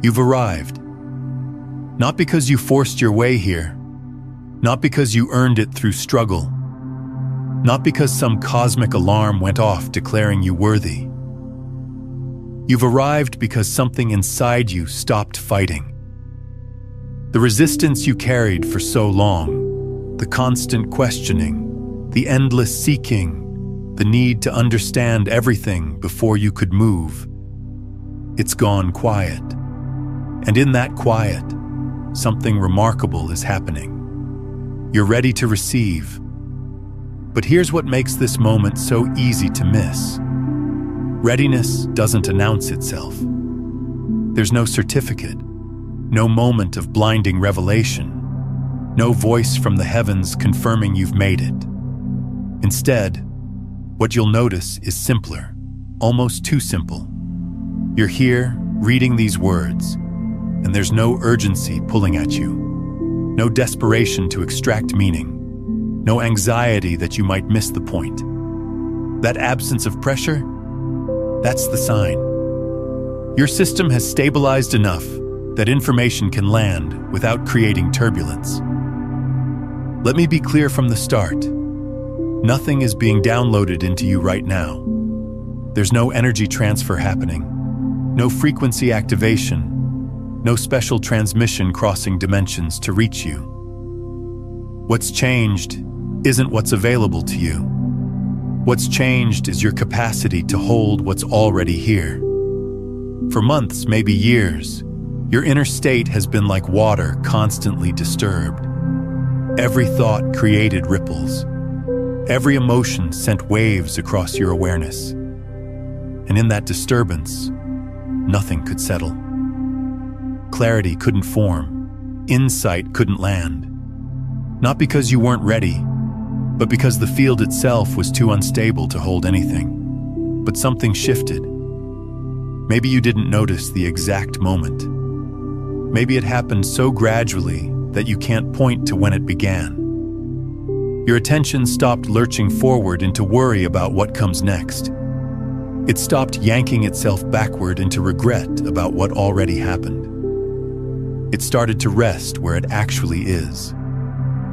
You've arrived. Not because you forced your way here, not because you earned it through struggle, not because some cosmic alarm went off declaring you worthy. You've arrived because something inside you stopped fighting. The resistance you carried for so long, the constant questioning, the endless seeking, the need to understand everything before you could move, it's gone quiet. And in that quiet, something remarkable is happening. You're ready to receive. But here's what makes this moment so easy to miss. Readiness doesn't announce itself. There's no certificate, no moment of blinding revelation, no voice from the heavens confirming you've made it. Instead, what you'll notice is simpler, almost too simple. You're here, reading these words, and there's no urgency pulling at you, no desperation to extract meaning, no anxiety that you might miss the point. That absence of pressure, that's the sign. Your system has stabilized enough that information can land without creating turbulence. Let me be clear from the start. Nothing is being downloaded into you right now. There's no energy transfer happening, no frequency activation, no special transmission crossing dimensions to reach you. What's changed isn't what's available to you. What's changed is your capacity to hold what's already here. For months, maybe years, your inner state has been like water constantly disturbed. Every thought created ripples. Every emotion sent waves across your awareness. And in that disturbance, nothing could settle. Clarity couldn't form. Insight couldn't land. Not because you weren't ready, but because the field itself was too unstable to hold anything. But something shifted. Maybe you didn't notice the exact moment. Maybe it happened so gradually that you can't point to when it began. Your attention stopped lurching forward into worry about what comes next. It stopped yanking itself backward into regret about what already happened. It started to rest where it actually is,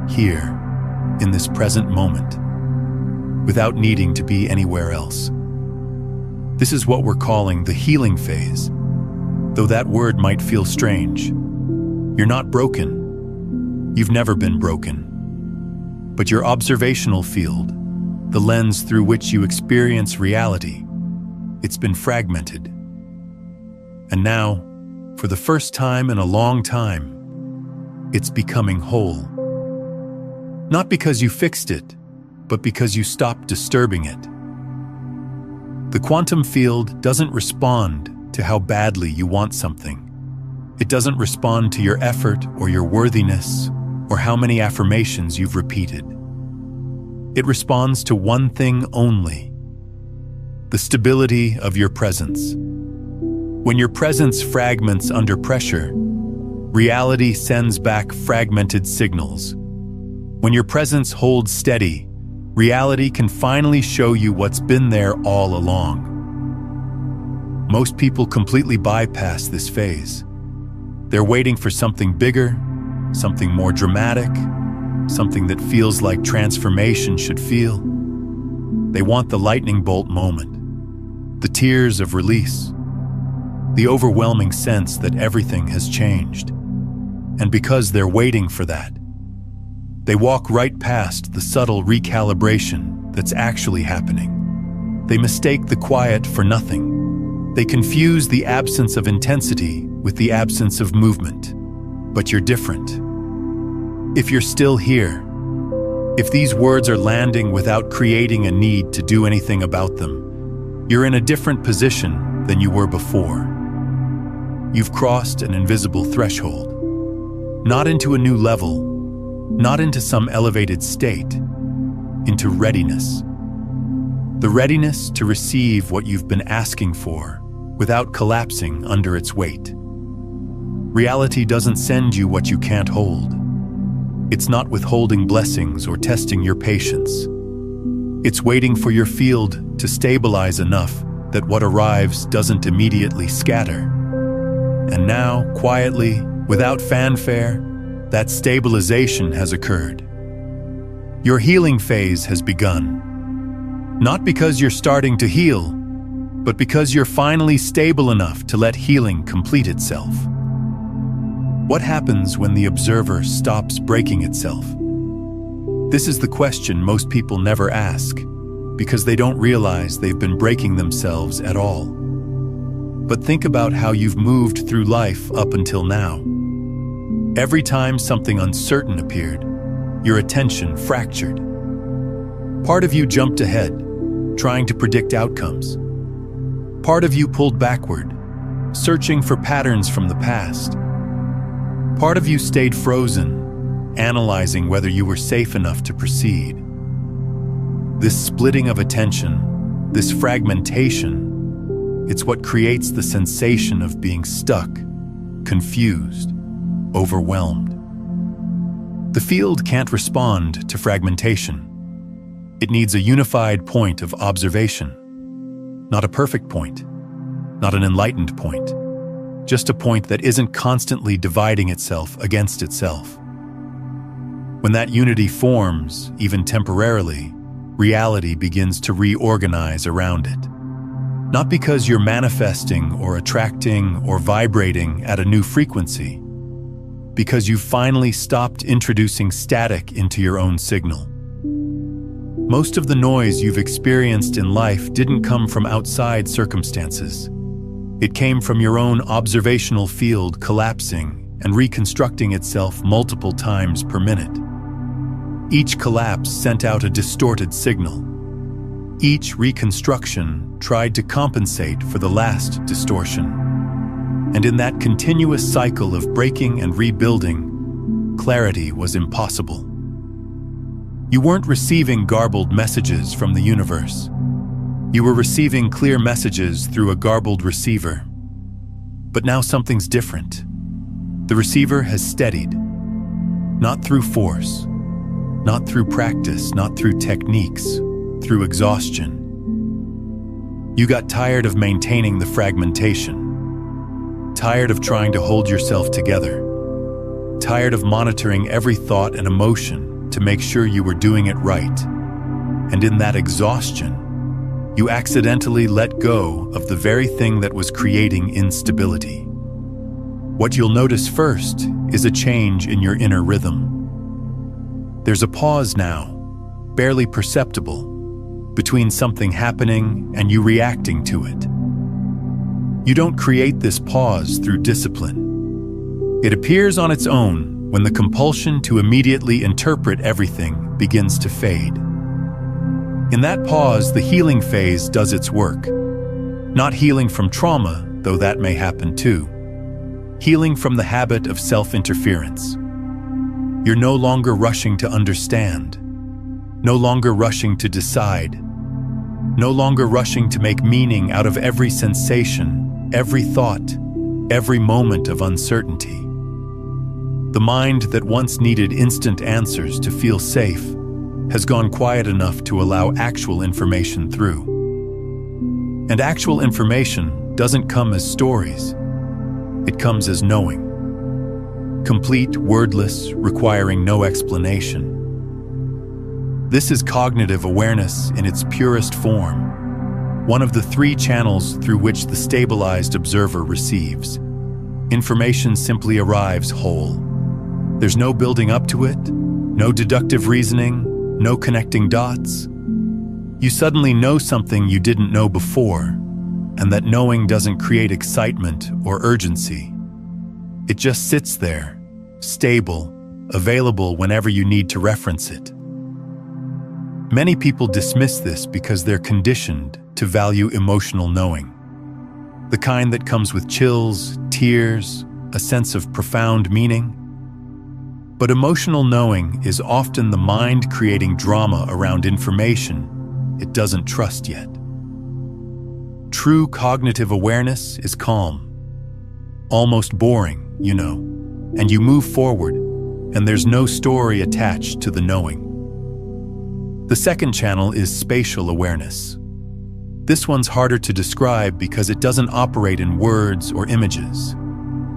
here, in this present moment, without needing to be anywhere else. This is what we're calling the healing phase, though that word might feel strange. You're not broken. You've never been broken. But your observational field, the lens through which you experience reality, it's been fragmented. And now, for the first time in a long time, it's becoming whole. Not because you fixed it, but because you stopped disturbing it. The quantum field doesn't respond to how badly you want something. It doesn't respond to your effort or your worthiness or how many affirmations you've repeated. It responds to one thing only: the stability of your presence. When your presence fragments under pressure, reality sends back fragmented signals. When your presence holds steady, reality can finally show you what's been there all along. Most people completely bypass this phase. They're waiting for something bigger, something more dramatic, something that feels like transformation should feel. They want the lightning bolt moment, the tears of release, the overwhelming sense that everything has changed. And because they're waiting for that, they walk right past the subtle recalibration that's actually happening. They mistake the quiet for nothing. They confuse the absence of intensity with the absence of movement. But you're different. If you're still here, if these words are landing without creating a need to do anything about them, you're in a different position than you were before. You've crossed an invisible threshold, not into a new level, not into some elevated state, into readiness. The readiness to receive what you've been asking for without collapsing under its weight. Reality doesn't send you what you can't hold. It's not withholding blessings or testing your patience. It's waiting for your field to stabilize enough that what arrives doesn't immediately scatter. And now, quietly, without fanfare, that stabilization has occurred. Your healing phase has begun. Not because you're starting to heal, but because you're finally stable enough to let healing complete itself. What happens when the observer stops breaking itself? This is the question most people never ask, because they don't realize they've been breaking themselves at all. But think about how you've moved through life up until now. Every time something uncertain appeared, your attention fractured. Part of you jumped ahead, trying to predict outcomes. Part of you pulled backward, searching for patterns from the past. Part of you stayed frozen, analyzing whether you were safe enough to proceed. This splitting of attention, this fragmentation, it's what creates the sensation of being stuck, confused, overwhelmed. The field can't respond to fragmentation. It needs a unified point of observation. Not a perfect point, not an enlightened point, just a point that isn't constantly dividing itself against itself. When that unity forms, even temporarily, reality begins to reorganize around it. Not because you're manifesting or attracting or vibrating at a new frequency, because you've finally stopped introducing static into your own signal. Most of the noise you've experienced in life didn't come from outside circumstances. It came from your own observational field collapsing and reconstructing itself multiple times per minute. Each collapse sent out a distorted signal. Each reconstruction tried to compensate for the last distortion. And in that continuous cycle of breaking and rebuilding, clarity was impossible. You weren't receiving garbled messages from the universe. You were receiving clear messages through a garbled receiver. But now something's different. The receiver has steadied. Not through force, not through practice, not through techniques, through exhaustion. You got tired of maintaining the fragmentation, tired of trying to hold yourself together, tired of monitoring every thought and emotion to make sure you were doing it right. And in that exhaustion, you accidentally let go of the very thing that was creating instability. What you'll notice first is a change in your inner rhythm. There's a pause now, barely perceptible, between something happening and you reacting to it. You don't create this pause through discipline. It appears on its own when the compulsion to immediately interpret everything begins to fade. In that pause, the healing phase does its work. Not healing from trauma, though that may happen too. Healing from the habit of self-interference. You're no longer rushing to understand, no longer rushing to decide, no longer rushing to make meaning out of every sensation, every thought, every moment of uncertainty. The mind that once needed instant answers to feel safe has gone quiet enough to allow actual information through. And actual information doesn't come as stories. It comes as knowing. Complete, wordless, requiring no explanation. This is cognitive awareness in its purest form, one of the three channels through which the stabilized observer receives. Information simply arrives whole. There's no building up to it, no deductive reasoning, no connecting dots. You suddenly know something you didn't know before, and that knowing doesn't create excitement or urgency. It just sits there, stable, available whenever you need to reference it. Many people dismiss this because they're conditioned to value emotional knowing. The kind that comes with chills, tears, a sense of profound meaning. But emotional knowing is often the mind creating drama around information it doesn't trust yet. True cognitive awareness is calm, almost boring, and you move forward, and there's no story attached to the knowing. The second channel is spatial awareness. This one's harder to describe because it doesn't operate in words or images.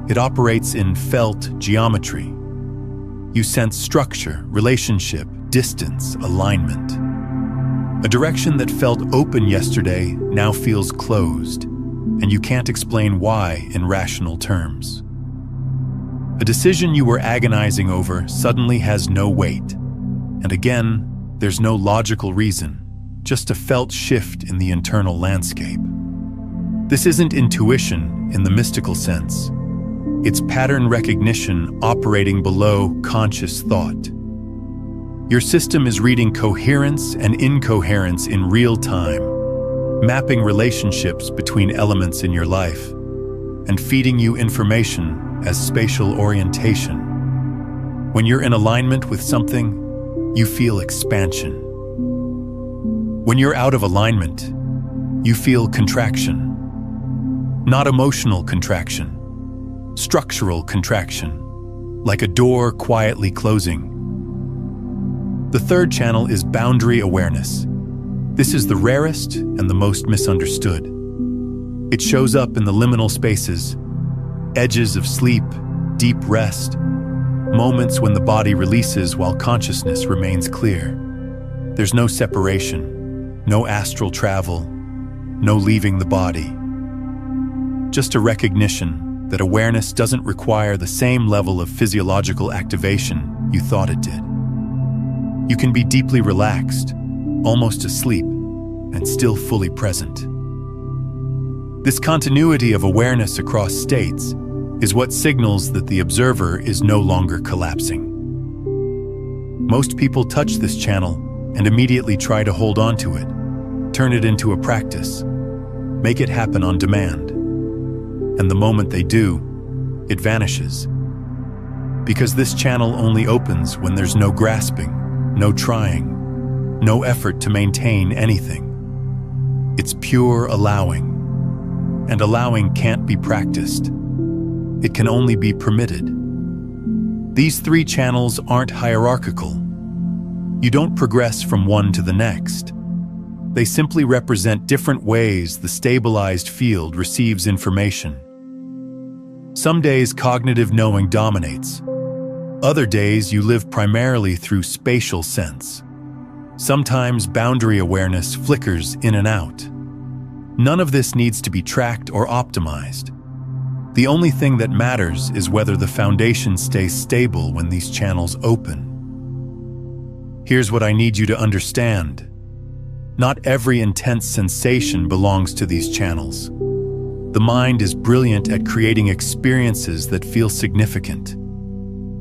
It operates in felt geometry. You sense structure, relationship, distance, alignment. A direction that felt open yesterday now feels closed, and you can't explain why in rational terms. A decision you were agonizing over suddenly has no weight, and again, there's no logical reason, just a felt shift in the internal landscape. This isn't intuition in the mystical sense. It's pattern recognition operating below conscious thought. Your system is reading coherence and incoherence in real time, mapping relationships between elements in your life, and feeding you information as spatial orientation. When you're in alignment with something, you feel expansion. When you're out of alignment, you feel contraction. Not emotional contraction, structural contraction, like a door quietly closing. The third channel is boundary awareness. This is the rarest and the most misunderstood. It shows up in the liminal spaces, edges of sleep, deep rest, moments when the body releases while consciousness remains clear. There's no separation, no astral travel, no leaving the body. Just a recognition that awareness doesn't require the same level of physiological activation you thought it did. You can be deeply relaxed, almost asleep, and still fully present. This continuity of awareness across states is what signals that the observer is no longer collapsing. Most people touch this channel and immediately try to hold on to it, turn it into a practice, make it happen on demand. And the moment they do, it vanishes. Because this channel only opens when there's no grasping, no trying, no effort to maintain anything. It's pure allowing. And allowing can't be practiced. It can only be permitted. These three channels aren't hierarchical. You don't progress from one to the next. They simply represent different ways the stabilized field receives information. Some days cognitive knowing dominates. Other days you live primarily through spatial sense. Sometimes boundary awareness flickers in and out. None of this needs to be tracked or optimized. The only thing that matters is whether the foundation stays stable when these channels open. Here's what I need you to understand. Not every intense sensation belongs to these channels. The mind is brilliant at creating experiences that feel significant.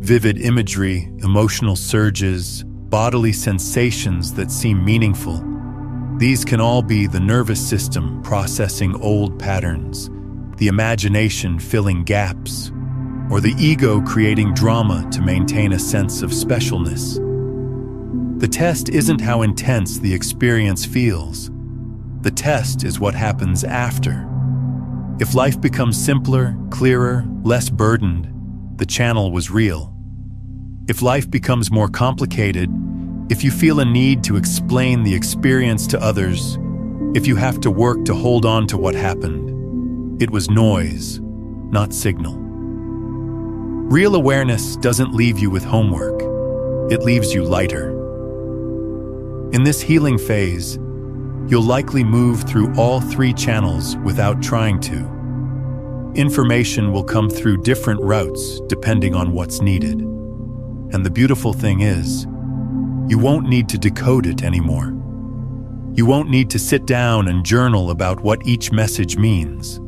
Vivid imagery, emotional surges, bodily sensations that seem meaningful. These can all be the nervous system processing old patterns, the imagination filling gaps, or the ego creating drama to maintain a sense of specialness. The test isn't how intense the experience feels. The test is what happens after. If life becomes simpler, clearer, less burdened, the channel was real. If life becomes more complicated, if you feel a need to explain the experience to others, if you have to work to hold on to what happened, it was noise, not signal. Real awareness doesn't leave you with homework. It leaves you lighter. In this healing phase, you'll likely move through all three channels without trying to. Information will come through different routes depending on what's needed. And the beautiful thing is, you won't need to decode it anymore. You won't need to sit down and journal about what each message means.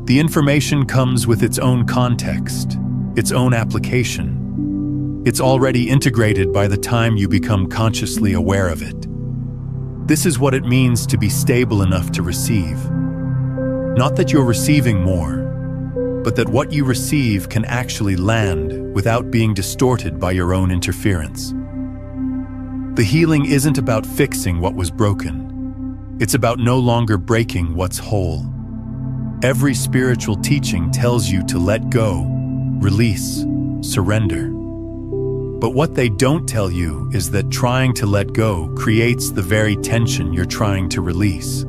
The information comes with its own context, its own application. It's already integrated by the time you become consciously aware of it. This is what it means to be stable enough to receive. Not that you're receiving more, but that what you receive can actually land without being distorted by your own interference. The healing isn't about fixing what was broken. It's about no longer breaking what's whole. Every spiritual teaching tells you to let go, release, surrender. But what they don't tell you is that trying to let go creates the very tension you're trying to release.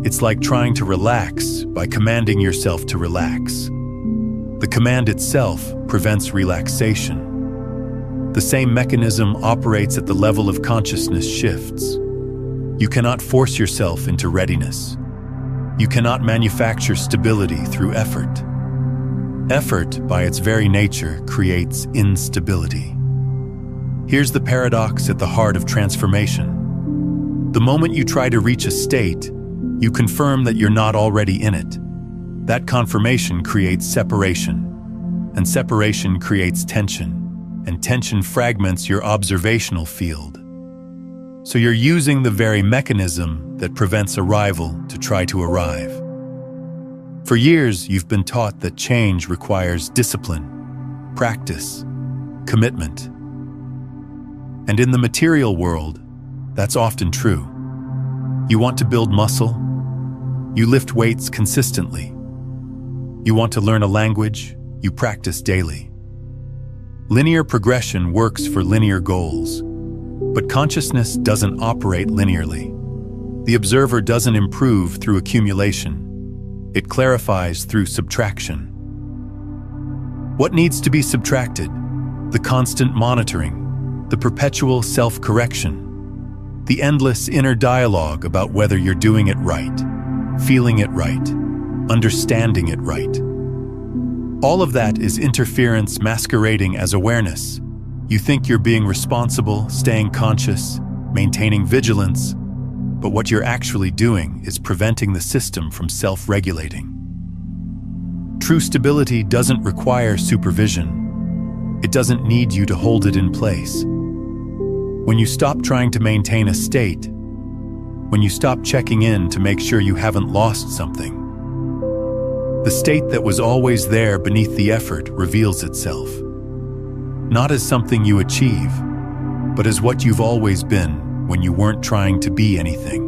It's like trying to relax by commanding yourself to relax. The command itself prevents relaxation. The same mechanism operates at the level of consciousness shifts. You cannot force yourself into readiness. You cannot manufacture stability through effort. Effort, by its very nature, creates instability. Here's the paradox at the heart of transformation. The moment you try to reach a state, you confirm that you're not already in it. That confirmation creates separation, and separation creates tension, and tension fragments your observational field. So you're using the very mechanism that prevents arrival to try to arrive. For years, you've been taught that change requires discipline, practice, commitment. And in the material world, that's often true. You want to build muscle, you lift weights consistently. You want to learn a language, you practice daily. Linear progression works for linear goals, but consciousness doesn't operate linearly. The observer doesn't improve through accumulation. It clarifies through subtraction. What needs to be subtracted? The constant monitoring, the perpetual self-correction, the endless inner dialogue about whether you're doing it right, feeling it right, understanding it right. All of that is interference masquerading as awareness. You think you're being responsible, staying conscious, maintaining vigilance, but what you're actually doing is preventing the system from self-regulating. True stability doesn't require supervision. It doesn't need you to hold it in place. When you stop trying to maintain a state, when you stop checking in to make sure you haven't lost something, the state that was always there beneath the effort reveals itself. Not as something you achieve, but as what you've always been when you weren't trying to be anything.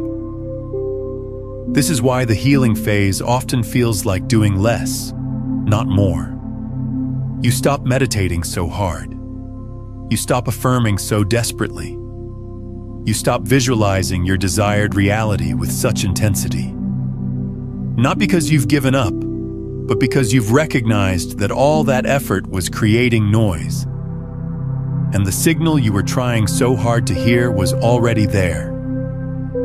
This is why the healing phase often feels like doing less, not more. You stop meditating so hard. You stop affirming so desperately. You stop visualizing your desired reality with such intensity. Not because you've given up, but because you've recognized that all that effort was creating noise. And the signal you were trying so hard to hear was already there,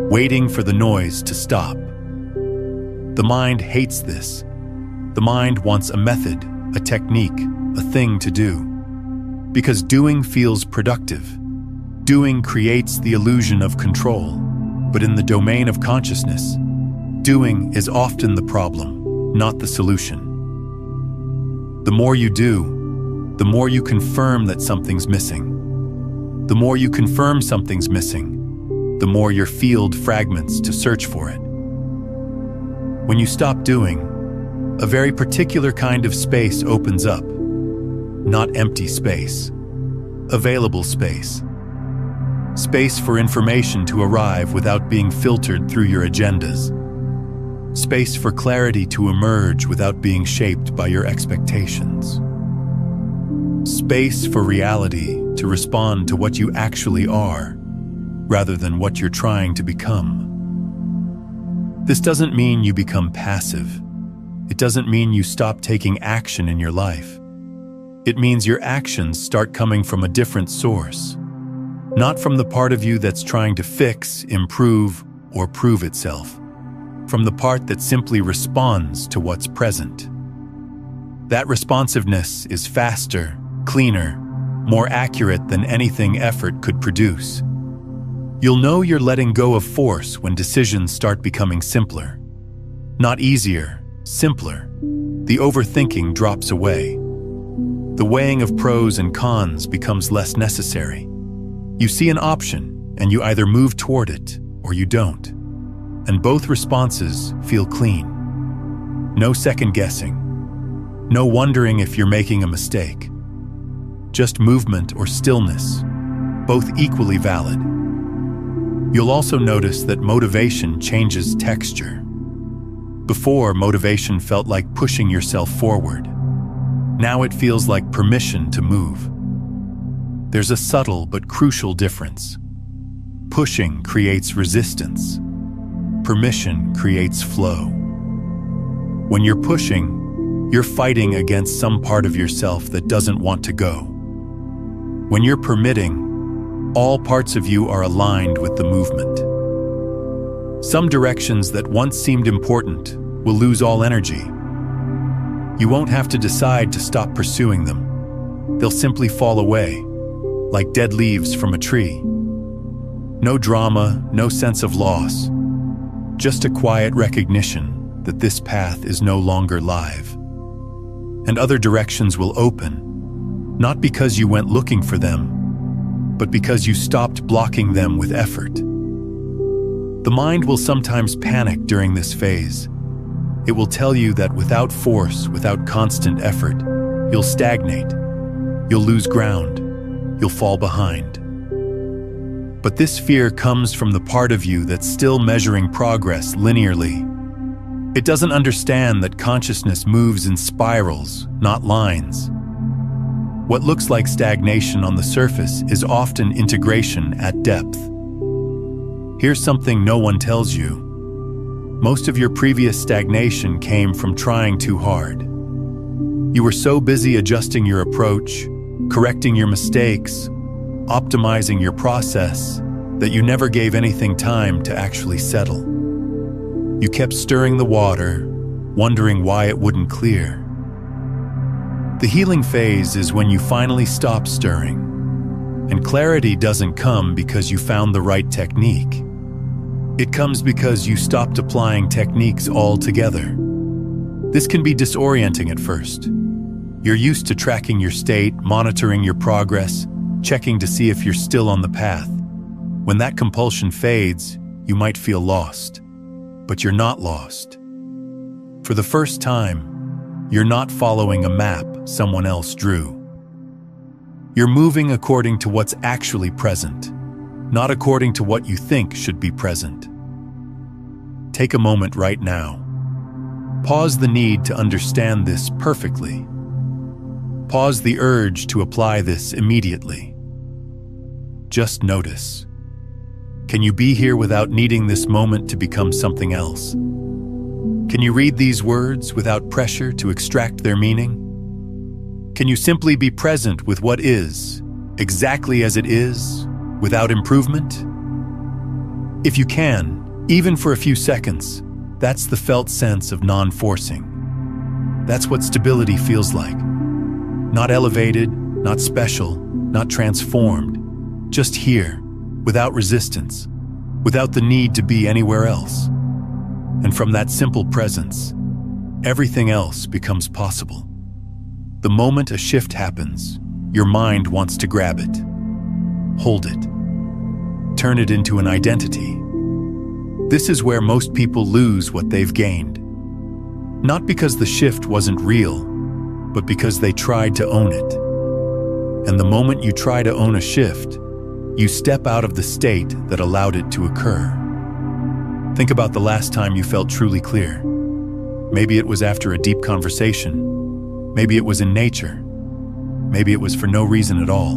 waiting for the noise to stop. The mind hates this. The mind wants a method, a technique, a thing to do. Because doing feels productive. Doing creates the illusion of control. But in the domain of consciousness, doing is often the problem, not the solution. The more you do, the more you confirm that something's missing. The more you confirm something's missing, the more your field fragments to search for it. When you stop doing, a very particular kind of space opens up. Not empty space, available space. Space for information to arrive without being filtered through your agendas. Space for clarity to emerge without being shaped by your expectations. Space for reality to respond to what you actually are, rather than what you're trying to become. This doesn't mean you become passive. It doesn't mean you stop taking action in your life. It means your actions start coming from a different source, not from the part of you that's trying to fix, improve, or prove itself. From the part that simply responds to what's present. That responsiveness is faster, cleaner, more accurate than anything effort could produce. You'll know you're letting go of force when decisions start becoming simpler. Not easier, simpler. The overthinking drops away. The weighing of pros and cons becomes less necessary. You see an option, and you either move toward it or you don't. And both responses feel clean. No second guessing. No wondering if you're making a mistake. Just movement or stillness, both equally valid. You'll also notice that motivation changes texture. Before, motivation felt like pushing yourself forward. Now it feels like permission to move. There's a subtle but crucial difference. Pushing creates resistance. Permission creates flow. When you're pushing, You're fighting against some part of yourself that doesn't want to go. When you're permitting, all parts of you are aligned with the movement. Some directions that once seemed important will lose all energy. You won't have to decide to stop pursuing them. They'll simply fall away, like dead leaves from a tree. No drama, no sense of loss, just a quiet recognition that this path is no longer live. And other directions will open, not because you went looking for them, but because you stopped blocking them with effort. The mind will sometimes panic during this phase. It will tell you that without force, without constant effort, you'll stagnate, you'll lose ground, you'll fall behind. But this fear comes from the part of you that's still measuring progress linearly. It doesn't understand that consciousness moves in spirals, not lines. What looks like stagnation on the surface is often integration at depth. Here's something no one tells you. Most of your previous stagnation came from trying too hard. You were so busy adjusting your approach, correcting your mistakes, optimizing your process, that you never gave anything time to actually settle. You kept stirring the water, wondering why it wouldn't clear. The healing phase is when you finally stop stirring, and clarity doesn't come because you found the right technique. It comes because you stopped applying techniques altogether. This can be disorienting at first. You're used to tracking your state, monitoring your progress, checking to see if you're still on the path. When that compulsion fades, you might feel lost. But you're not lost. For the first time, you're not following a map someone else drew. You're moving according to what's actually present, not according to what you think should be present. Take a moment right now. Pause the need to understand this perfectly. Pause the urge to apply this immediately. Just notice. Can you be here without needing this moment to become something else? Can you read these words without pressure to extract their meaning? Can you simply be present with what is, exactly as it is, without improvement? If you can, even for a few seconds, that's the felt sense of non-forcing. That's what stability feels like. Not elevated, not special, not transformed, just here, without resistance, without the need to be anywhere else. And from that simple presence, everything else becomes possible. The moment a shift happens, your mind wants to grab it, hold it, turn it into an identity. This is where most people lose what they've gained. Not because the shift wasn't real, but because they tried to own it. And the moment you try to own a shift, you step out of the state that allowed it to occur. Think about the last time you felt truly clear. Maybe it was after a deep conversation. Maybe it was in nature. Maybe it was for no reason at all.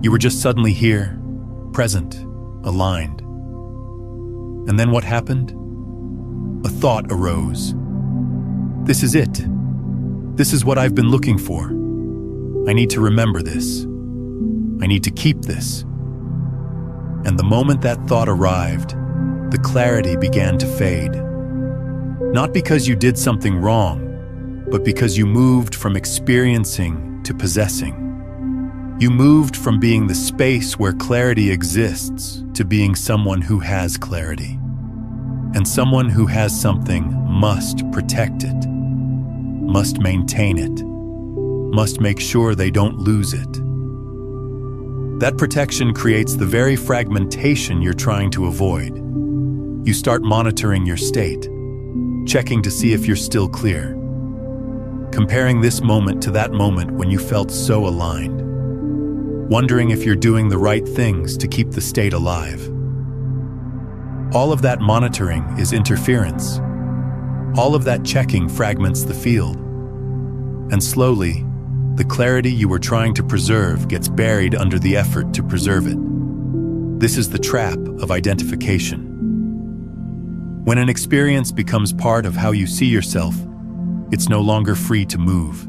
You were just suddenly here, present, aligned. And then what happened? A thought arose. This is it. This is what I've been looking for. I need to remember this. I need to keep this. And the moment that thought arrived, the clarity began to fade. Not because you did something wrong, but because you moved from experiencing to possessing. You moved from being the space where clarity exists to being someone who has clarity. And someone who has something must protect it, must maintain it, must make sure they don't lose it. That protection creates the very fragmentation you're trying to avoid. You start monitoring your state, checking to see if you're still clear, comparing this moment to that moment when you felt so aligned, wondering if you're doing the right things to keep the state alive. All of that monitoring is interference. All of that checking fragments the field. And slowly, the clarity you were trying to preserve gets buried under the effort to preserve it. This is the trap of identification. When an experience becomes part of how you see yourself, It's no longer free to move.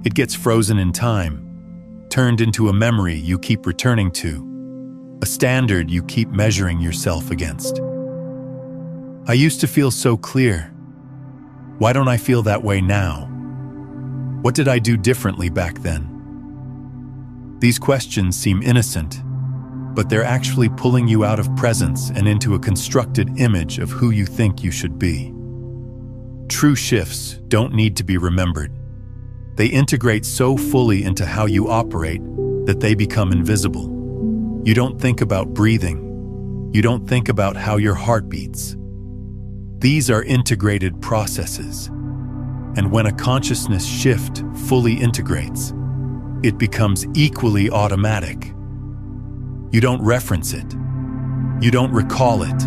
It gets frozen in time, turned into a memory you keep returning to, a standard you keep measuring yourself against. I used to feel so clear. Why don't I feel that way now? What did I do differently back then? These questions seem innocent, but they're actually pulling you out of presence and into a constructed image of who you think you should be. True shifts don't need to be remembered. They integrate so fully into how you operate that they become invisible. You don't think about breathing. You don't think about how your heart beats. These are integrated processes. And when a consciousness shift fully integrates, it becomes equally automatic. You don't reference it. You don't recall it.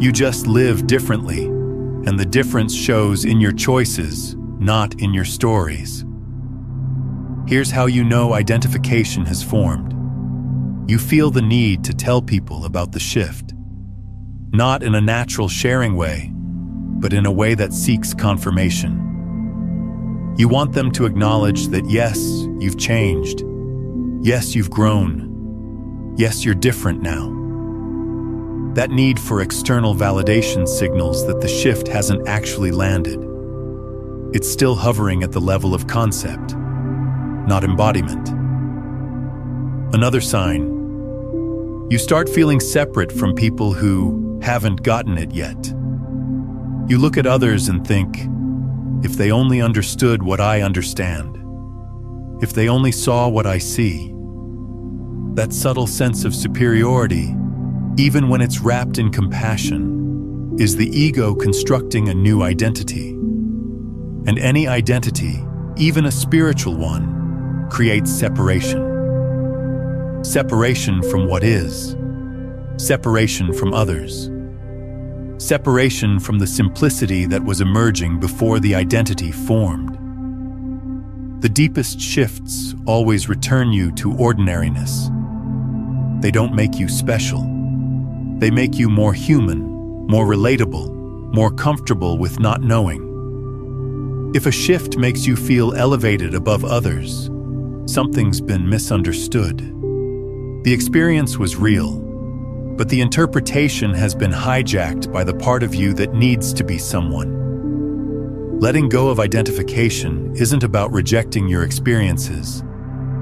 You just live differently, and the difference shows in your choices, not in your stories. Here's how you know identification has formed. You feel the need to tell people about the shift, not in a natural sharing way, but in a way that seeks confirmation. You want them to acknowledge that yes, you've changed. Yes, you've grown. Yes, you're different now. That need for external validation signals that the shift hasn't actually landed. It's still hovering at the level of concept, not embodiment. Another sign: you start feeling separate from people who haven't gotten it yet. You look at others and think, if they only understood what I understand, if they only saw what I see. That subtle sense of superiority, even when it's wrapped in compassion, is the ego constructing a new identity. And any identity, even a spiritual one, creates separation. Separation from what is. Separation from others. Separation from the simplicity that was emerging before the identity formed. The deepest shifts always return you to ordinariness. They don't make you special. They make you more human, more relatable, more comfortable with not knowing. If a shift makes you feel elevated above others, something's been misunderstood. The experience was real, but the interpretation has been hijacked by the part of you that needs to be someone. Letting go of identification isn't about rejecting your experiences.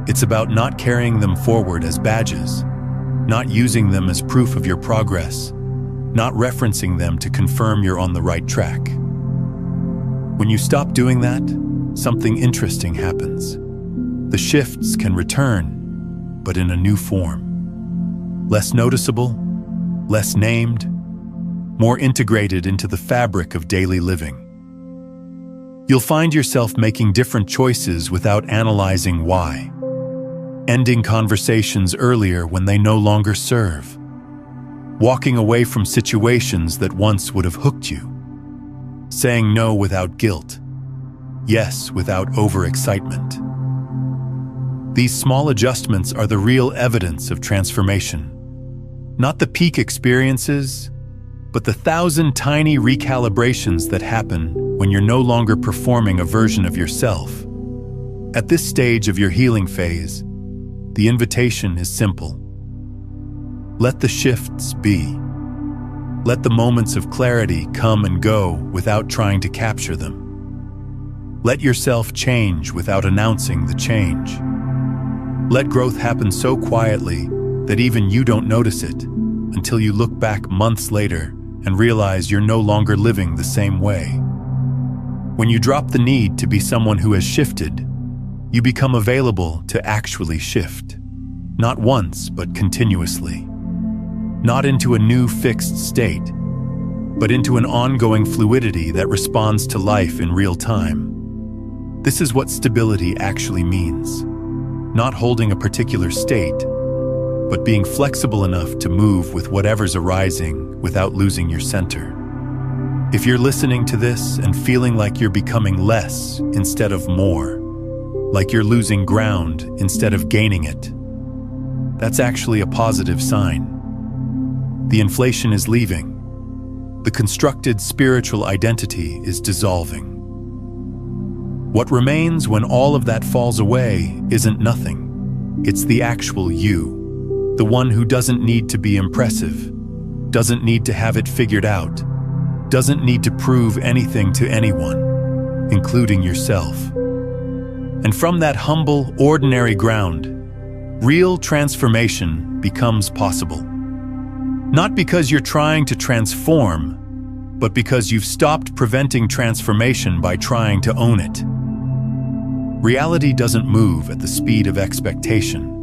It's about not carrying them forward as badges, not using them as proof of your progress, not referencing them to confirm you're on the right track. When you stop doing that, something interesting happens. The shifts can return, but in a new form. Less noticeable, less named, more integrated into the fabric of daily living. You'll find yourself making different choices without analyzing why. Ending conversations earlier when they no longer serve. Walking away from situations that once would have hooked you. Saying no without guilt. Yes without overexcitement. These small adjustments are the real evidence of transformation. Not the peak experiences, but the 1,000 tiny recalibrations that happen when you're no longer performing a version of yourself. At this stage of your healing phase, the invitation is simple. Let the shifts be. Let the moments of clarity come and go without trying to capture them. Let yourself change without announcing the change. Let growth happen so quietly that even you don't notice it until you look back months later and realize you're no longer living the same way. When you drop the need to be someone who has shifted, you become available to actually shift. Not once, but continuously. Not into a new fixed state, but into an ongoing fluidity that responds to life in real time. This is what stability actually means. Not holding a particular state, but being flexible enough to move with whatever's arising without losing your center. If you're listening to this and feeling like you're becoming less instead of more, like you're losing ground instead of gaining it, that's actually a positive sign. The inflation is leaving. The constructed spiritual identity is dissolving. What remains when all of that falls away isn't nothing. It's the actual you, the one who doesn't need to be impressive, doesn't need to have it figured out, doesn't need to prove anything to anyone, including yourself. And from that humble, ordinary ground, real transformation becomes possible. Not because you're trying to transform, but because you've stopped preventing transformation by trying to own it. Reality doesn't move at the speed of expectation.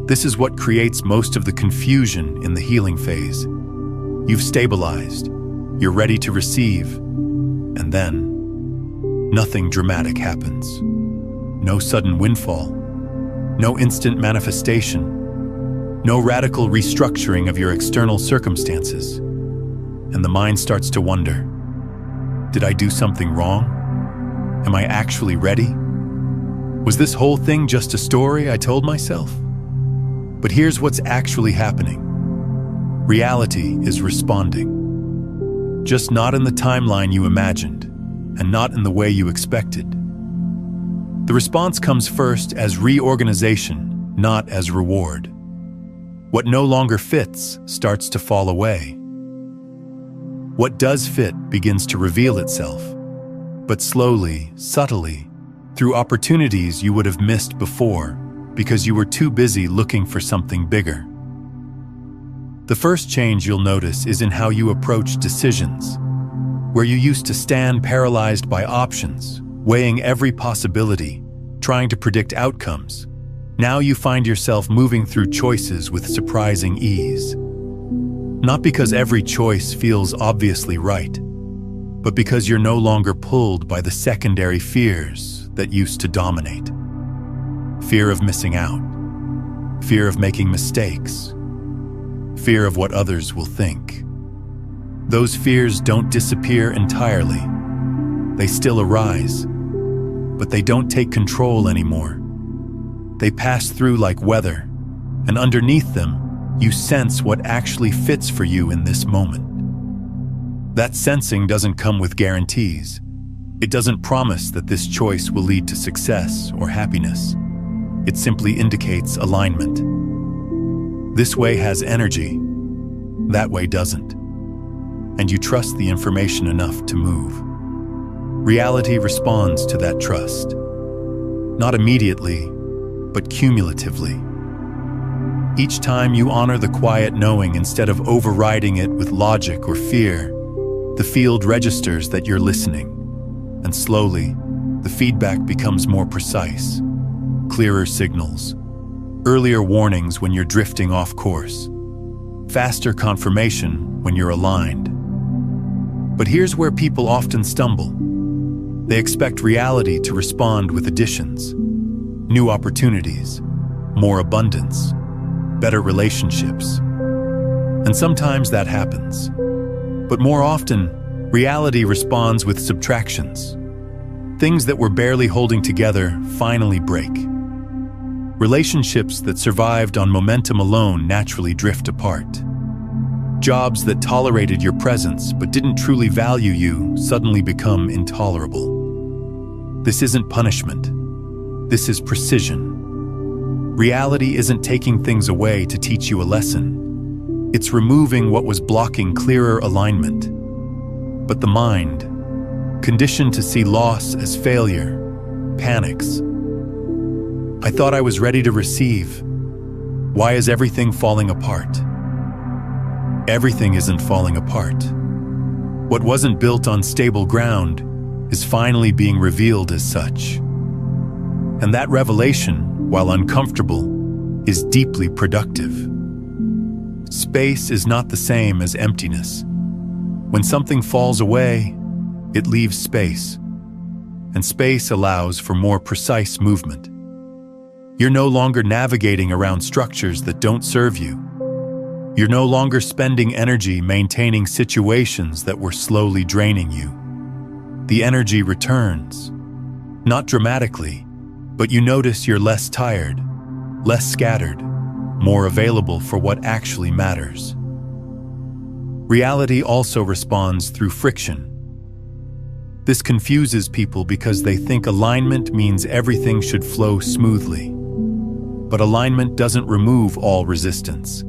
This is what creates most of the confusion in the healing phase. You've stabilized, you're ready to receive, and then nothing dramatic happens. No sudden windfall, no instant manifestation, no radical restructuring of your external circumstances. And the mind starts to wonder, did I do something wrong? Am I actually ready? Was this whole thing just a story I told myself? But here's what's actually happening. Reality is responding. Just not in the timeline you imagined, and not in the way you expected. The response comes first as reorganization, not as reward. What no longer fits starts to fall away. What does fit begins to reveal itself, but slowly, subtly, through opportunities you would have missed before because you were too busy looking for something bigger. The first change you'll notice is in how you approach decisions. Where you used to stand paralyzed by options, weighing every possibility, trying to predict outcomes, now you find yourself moving through choices with surprising ease. Not because every choice feels obviously right, but because you're no longer pulled by the secondary fears that used to dominate. Fear of missing out, fear of making mistakes, fear of what others will think. Those fears don't disappear entirely. They still arise, but they don't take control anymore. They pass through like weather, and underneath them, you sense what actually fits for you in this moment. That sensing doesn't come with guarantees. It doesn't promise that this choice will lead to success or happiness. It simply indicates alignment. This way has energy, that way doesn't. And you trust the information enough to move. Reality responds to that trust. Not immediately, but cumulatively. Each time you honor the quiet knowing instead of overriding it with logic or fear, the field registers that you're listening. And slowly, the feedback becomes more precise. Clearer signals, earlier warnings when you're drifting off course, faster confirmation when you're aligned. But here's where people often stumble. They expect reality to respond with additions, new opportunities, more abundance, better relationships. And sometimes that happens. But more often, reality responds with subtractions. Things that were barely holding together finally break. Relationships that survived on momentum alone naturally drift apart. Jobs that tolerated your presence but didn't truly value you suddenly become intolerable. This isn't punishment. This is precision. Reality isn't taking things away to teach you a lesson. It's removing what was blocking clearer alignment. But the mind, conditioned to see loss as failure, panics. I thought I was ready to receive. Why is everything falling apart? Everything isn't falling apart. What wasn't built on stable ground is finally being revealed as such. And that revelation, while uncomfortable, is deeply productive. Space is not the same as emptiness. When something falls away, it leaves space, and space allows for more precise movement. You're no longer navigating around structures that don't serve you. You're no longer spending energy maintaining situations that were slowly draining you. The energy returns, not dramatically, but you notice you're less tired, less scattered, more available for what actually matters. Reality also responds through friction. This confuses people because they think alignment means everything should flow smoothly. But alignment doesn't remove all resistance.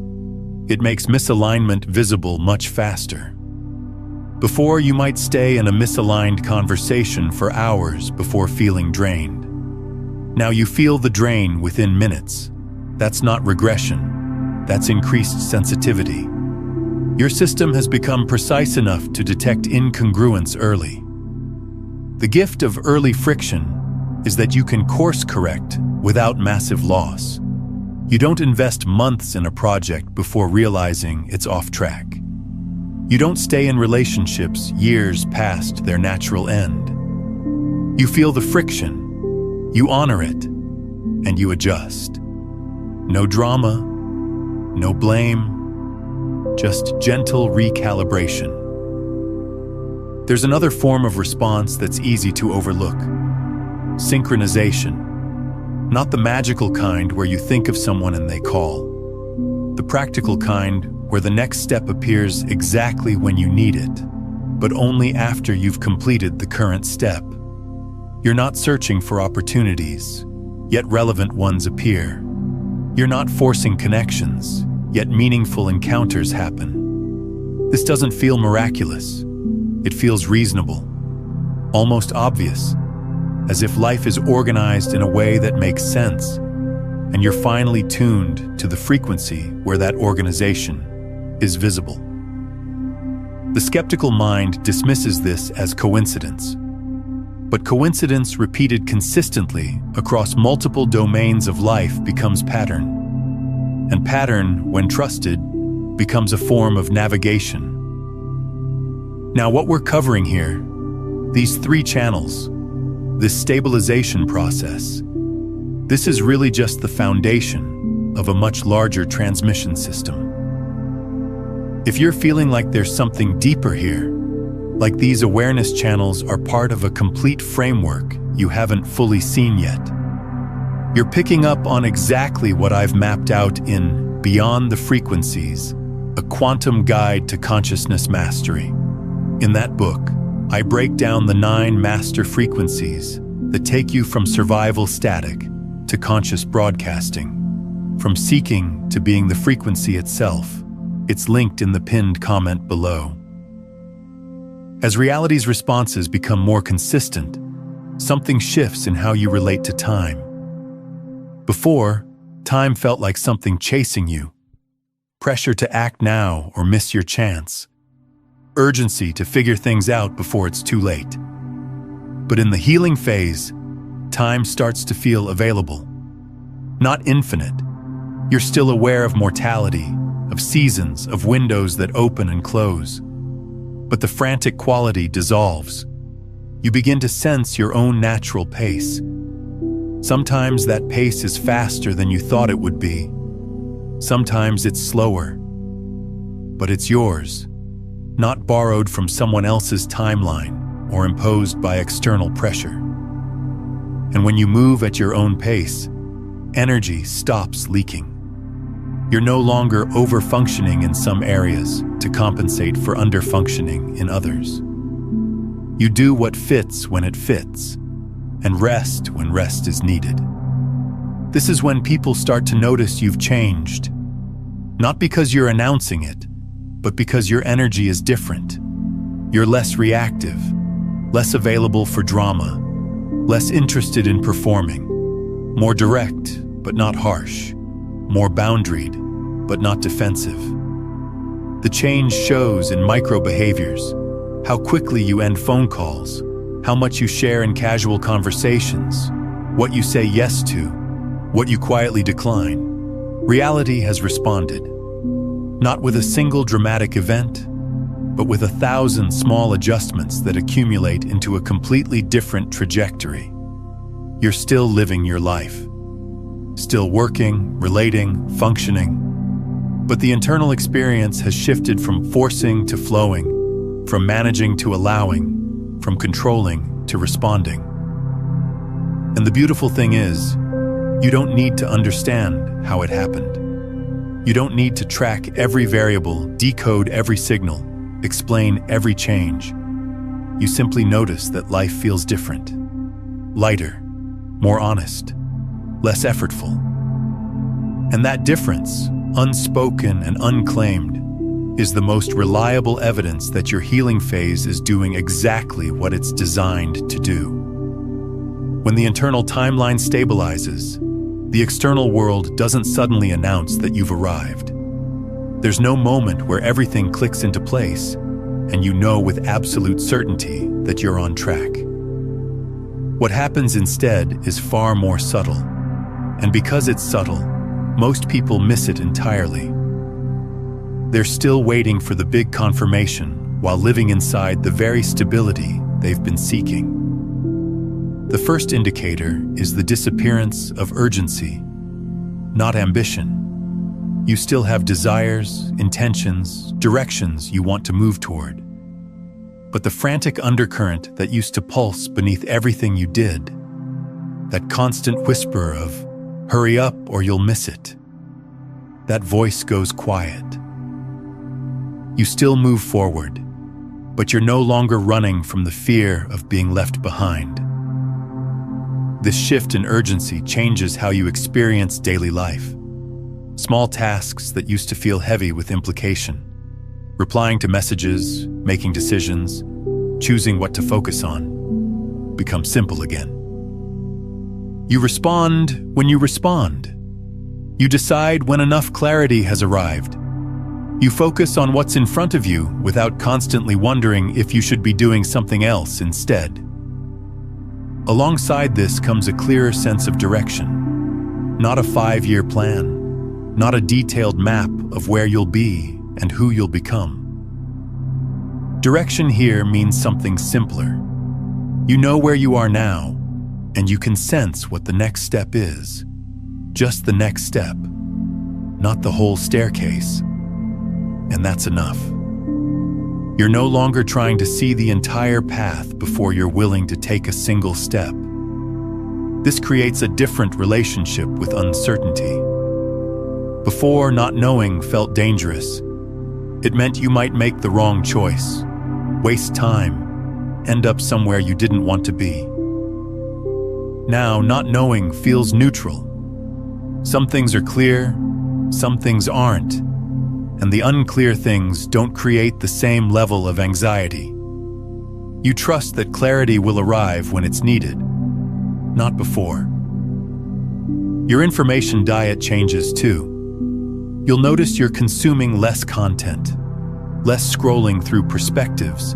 It makes misalignment visible much faster. Before, you might stay in a misaligned conversation for hours before feeling drained. Now you feel the drain within minutes. That's not regression. That's increased sensitivity. Your system has become precise enough to detect incongruence early. The gift of early friction is that you can course correct without massive loss. You don't invest months in a project before realizing it's off track. You don't stay in relationships years past their natural end. You feel the friction, you honor it, and you adjust. No drama, no blame, just gentle recalibration. There's another form of response that's easy to overlook: synchronization. Not the magical kind where you think of someone and they call. The practical kind where the next step appears exactly when you need it, but only after you've completed the current step. You're not searching for opportunities, yet relevant ones appear. You're not forcing connections, yet meaningful encounters happen. This doesn't feel miraculous. It feels reasonable, almost obvious, as if life is organized in a way that makes sense, and you're finally tuned to the frequency where that organization is visible. The skeptical mind dismisses this as coincidence. But coincidence repeated consistently across multiple domains of life becomes pattern. And pattern, when trusted, becomes a form of navigation. Now, what we're covering here, these three channels, this stabilization process, this is really just the foundation of a much larger transmission system. If you're feeling like there's something deeper here, like these awareness channels are part of a complete framework you haven't fully seen yet, you're picking up on exactly what I've mapped out in Beyond the Frequencies, a quantum guide to consciousness mastery. In that book, I break down the 9 master frequencies that take you from survival static to conscious broadcasting, from seeking to being the frequency itself. It's linked in the pinned comment below. As reality's responses become more consistent, something shifts in how you relate to time. Before, time felt like something chasing you. Pressure to act now or miss your chance. Urgency to figure things out before it's too late. But in the healing phase, time starts to feel available. Not infinite. You're still aware of mortality, of seasons, of windows that open and close. But the frantic quality dissolves. You begin to sense your own natural pace. Sometimes that pace is faster than you thought it would be. Sometimes it's slower. But it's yours, not borrowed from someone else's timeline or imposed by external pressure. And when you move at your own pace, energy stops leaking. You're no longer over-functioning in some areas to compensate for under-functioning in others. You do what fits when it fits, and rest when rest is needed. This is when people start to notice you've changed, not because you're announcing it, but because your energy is different. You're less reactive, less available for drama, less interested in performing, more direct but not harsh, more boundaried, but not defensive. The change shows in micro behaviors, how quickly you end phone calls, how much you share in casual conversations, what you say yes to, what you quietly decline. Reality has responded, not with a single dramatic event, but with 1,000 small adjustments that accumulate into a completely different trajectory. You're still living your life. Still working, relating, functioning. But the internal experience has shifted from forcing to flowing, from managing to allowing, from controlling to responding. And the beautiful thing is, you don't need to understand how it happened. You don't need to track every variable, decode every signal, explain every change. you simply notice that life feels different, lighter, more honest, less effortful. And that difference, unspoken and unclaimed, is the most reliable evidence that your healing phase is doing exactly what it's designed to do. When the internal timeline stabilizes, the external world doesn't suddenly announce that you've arrived. There's no moment where everything clicks into place and you know with absolute certainty that you're on track. What happens instead is far more subtle, and because it's subtle, most people miss it entirely. They're still waiting for the big confirmation while living inside the very stability they've been seeking. The first indicator is the disappearance of urgency, not ambition. You still have desires, intentions, directions you want to move toward. But the frantic undercurrent that used to pulse beneath everything you did, that constant whisper of, "Hurry up or you'll miss it," that voice goes quiet. You still move forward, but you're no longer running from the fear of being left behind. This shift in urgency changes how you experience daily life. Small tasks that used to feel heavy with implication, replying to messages, making decisions, choosing what to focus on, become simple again. You respond when you respond. You decide when enough clarity has arrived. You focus on what's in front of you without constantly wondering if you should be doing something else instead. Alongside this comes a clearer sense of direction, not a 5-year plan, not a detailed map of where you'll be and who you'll become. Direction here means something simpler. You know where you are now, and you can sense what the next step is. Just the next step, not the whole staircase. And that's enough. You're no longer trying to see the entire path before you're willing to take a single step. This creates a different relationship with uncertainty. Before, not knowing felt dangerous. It meant you might make the wrong choice, waste time, end up somewhere you didn't want to be. Now, not knowing feels neutral. Some things are clear, some things aren't, and the unclear things don't create the same level of anxiety. You trust that clarity will arrive when it's needed, not before. Your information diet changes too. You'll notice you're consuming less content, less scrolling through perspectives,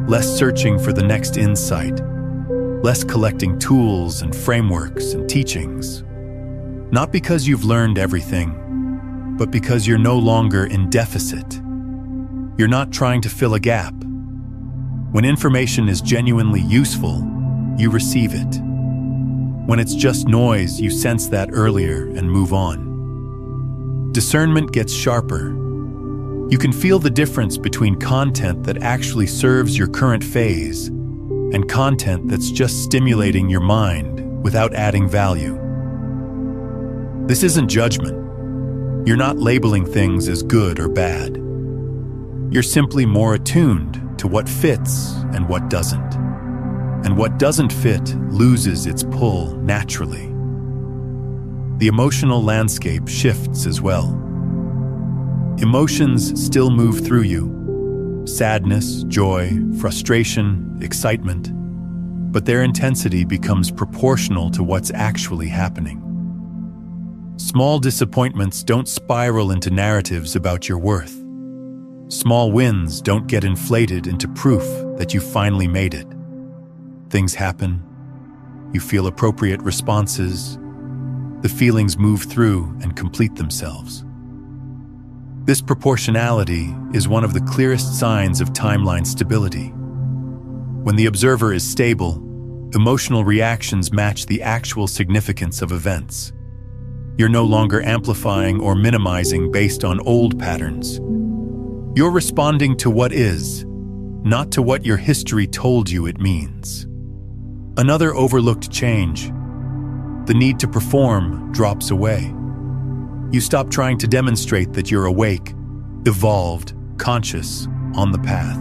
less searching for the next insight, less collecting tools and frameworks and teachings. Not because you've learned everything, but because you're no longer in deficit. You're not trying to fill a gap. When information is genuinely useful, you receive it. When it's just noise, you sense that earlier and move on. Discernment gets sharper. You can feel the difference between content that actually serves your current phase and content that's just stimulating your mind without adding value. This isn't judgment. You're not labeling things as good or bad. You're simply more attuned to what fits and what doesn't. And what doesn't fit loses its pull naturally. The emotional landscape shifts as well. Emotions still move through you. Sadness, joy, frustration, excitement. But their intensity becomes proportional to what's actually happening. Small disappointments don't spiral into narratives about your worth. Small wins don't get inflated into proof that you finally made it. Things happen. You feel appropriate responses. The feelings move through and complete themselves. This proportionality is one of the clearest signs of timeline stability. When the observer is stable, emotional reactions match the actual significance of events. You're no longer amplifying or minimizing based on old patterns. You're responding to what is, not to what your history told you it means. Another overlooked change. The need to perform drops away. You stop trying to demonstrate that you're awake, evolved, conscious, on the path.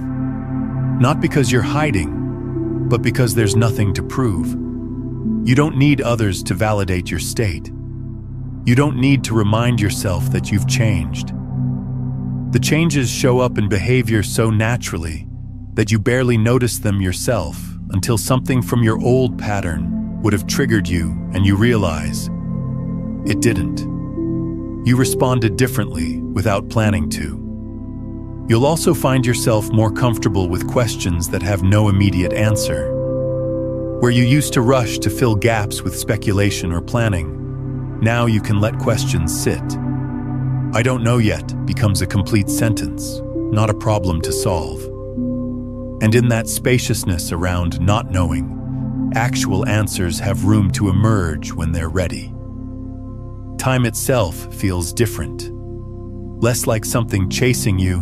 Not because you're hiding, but because there's nothing to prove. You don't need others to validate your state. You don't need to remind yourself that you've changed. The changes show up in behavior so naturally that you barely notice them yourself until something from your old pattern would have triggered you and you realize it didn't. You responded differently without planning to. You'll also find yourself more comfortable with questions that have no immediate answer. Where you used to rush to fill gaps with speculation or planning, now you can let questions sit. "I don't know yet" becomes a complete sentence, not a problem to solve. And in that spaciousness around not knowing, actual answers have room to emerge when they're ready. Time itself feels different. Less like something chasing you,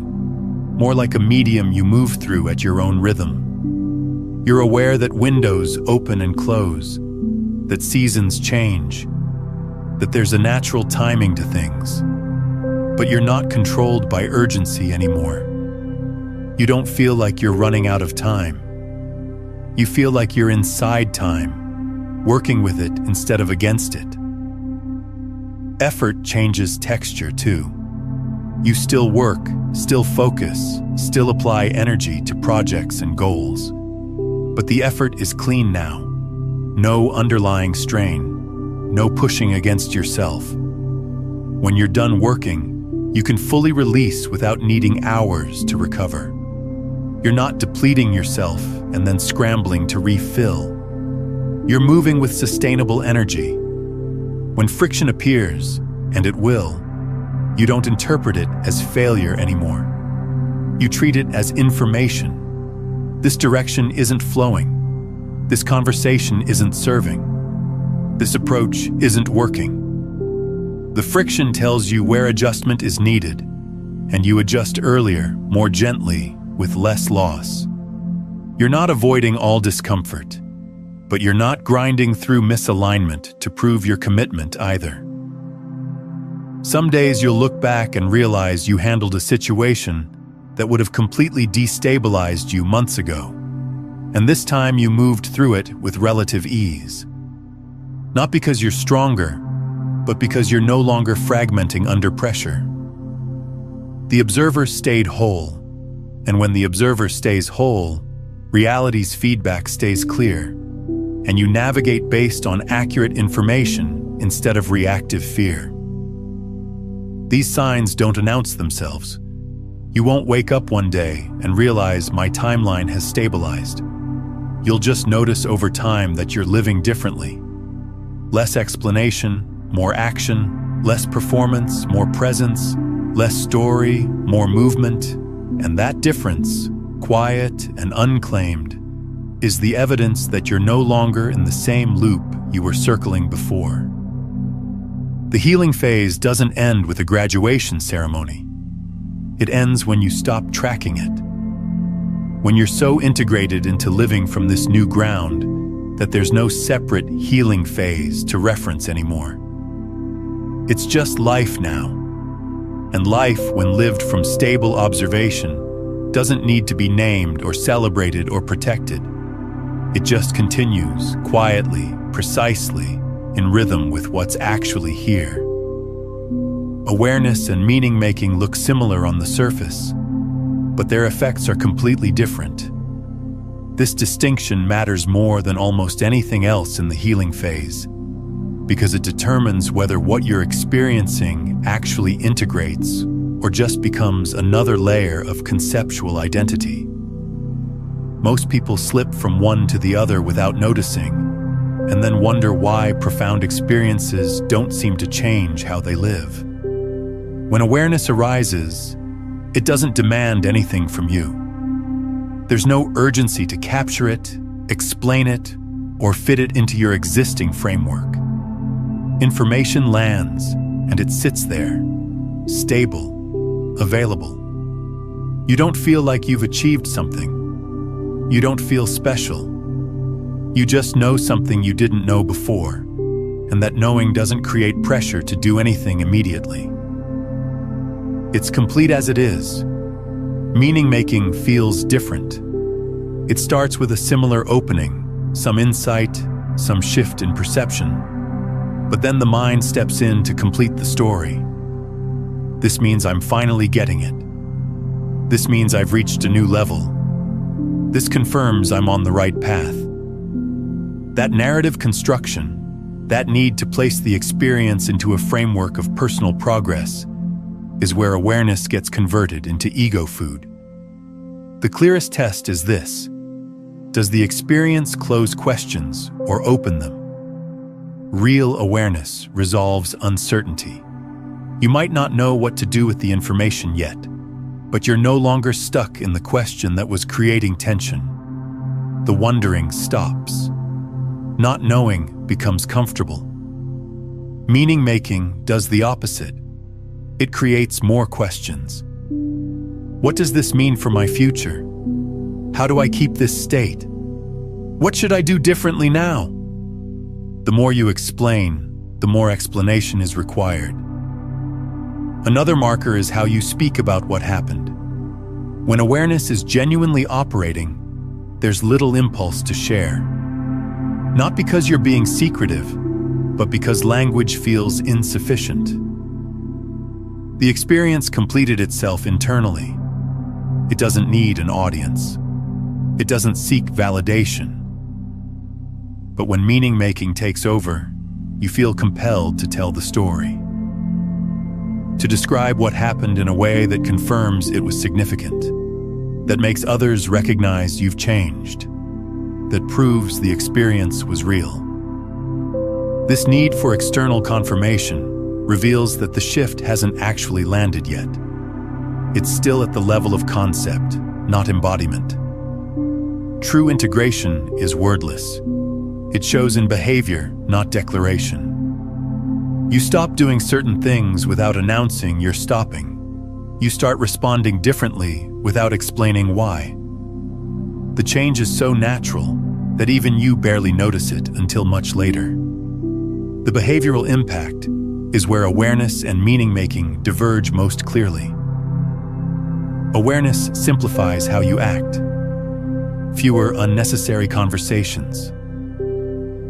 more like a medium you move through at your own rhythm. You're aware that windows open and close, that seasons change, that there's a natural timing to things. But you're not controlled by urgency anymore. You don't feel like you're running out of time. You feel like you're inside time, working with it instead of against it. Effort changes texture too. You still work, still focus, still apply energy to projects and goals. But the effort is clean now. No underlying strain, no pushing against yourself. When you're done working, you can fully release without needing hours to recover. You're not depleting yourself and then scrambling to refill. You're moving with sustainable energy. When friction appears, and it will, you don't interpret it as failure anymore. You treat it as information. This direction isn't flowing. This conversation isn't serving. This approach isn't working. The friction tells you where adjustment is needed, and you adjust earlier, more gently, with less loss. You're not avoiding all discomfort, but you're not grinding through misalignment to prove your commitment either. Some days you'll look back and realize you handled a situation that would have completely destabilized you months ago, and this time you moved through it with relative ease. Not because you're stronger, but because you're no longer fragmenting under pressure. The observer stayed whole, and when the observer stays whole, reality's feedback stays clear, and you navigate based on accurate information instead of reactive fear. These signs don't announce themselves. You won't wake up one day and realize my timeline has stabilized. You'll just notice over time that you're living differently. Less explanation, more action, less performance, more presence, less story, more movement. And that difference, quiet and unclaimed, is the evidence that you're no longer in the same loop you were circling before. The healing phase doesn't end with a graduation ceremony. It ends when you stop tracking it. When you're so integrated into living from this new ground that there's no separate healing phase to reference anymore. It's just life now. And life, when lived from stable observation, doesn't need to be named or celebrated or protected. It just continues, quietly, precisely, in rhythm with what's actually here. Awareness and meaning-making look similar on the surface, but their effects are completely different. This distinction matters more than almost anything else in the healing phase, because it determines whether what you're experiencing actually integrates or just becomes another layer of conceptual identity. Most people slip from one to the other without noticing, and then wonder why profound experiences don't seem to change how they live. When awareness arises, it doesn't demand anything from you. There's no urgency to capture it, explain it, or fit it into your existing framework. Information lands, and it sits there, stable, available. You don't feel like you've achieved something. You don't feel special. You just know something you didn't know before, and that knowing doesn't create pressure to do anything immediately. It's complete as it is. Meaning-making feels different. It starts with a similar opening, some insight, some shift in perception. But then the mind steps in to complete the story. This means I'm finally getting it. This means I've reached a new level. This confirms I'm on the right path. That narrative construction, that need to place the experience into a framework of personal progress, is where awareness gets converted into ego food. The clearest test is this: does the experience close questions or open them? Real awareness resolves uncertainty. You might not know what to do with the information yet, but you're no longer stuck in the question that was creating tension. The wondering stops. Not knowing becomes comfortable. Meaning-making does the opposite. It creates more questions. What does this mean for my future? How do I keep this state? What should I do differently now? The more you explain, the more explanation is required. Another marker is how you speak about what happened. When awareness is genuinely operating, there's little impulse to share. Not because you're being secretive, but because language feels insufficient. The experience completed itself internally. It doesn't need an audience. It doesn't seek validation. But when meaning-making takes over, you feel compelled to tell the story. To describe what happened in a way that confirms it was significant, that makes others recognize you've changed, that proves the experience was real. This need for external confirmation reveals that the shift hasn't actually landed yet. It's still at the level of concept, not embodiment. True integration is wordless. It shows in behavior, not declaration. You stop doing certain things without announcing you're stopping. You start responding differently without explaining why. The change is so natural that even you barely notice it until much later. The behavioral impact is where awareness and meaning-making diverge most clearly. Awareness simplifies how you act. Fewer unnecessary conversations.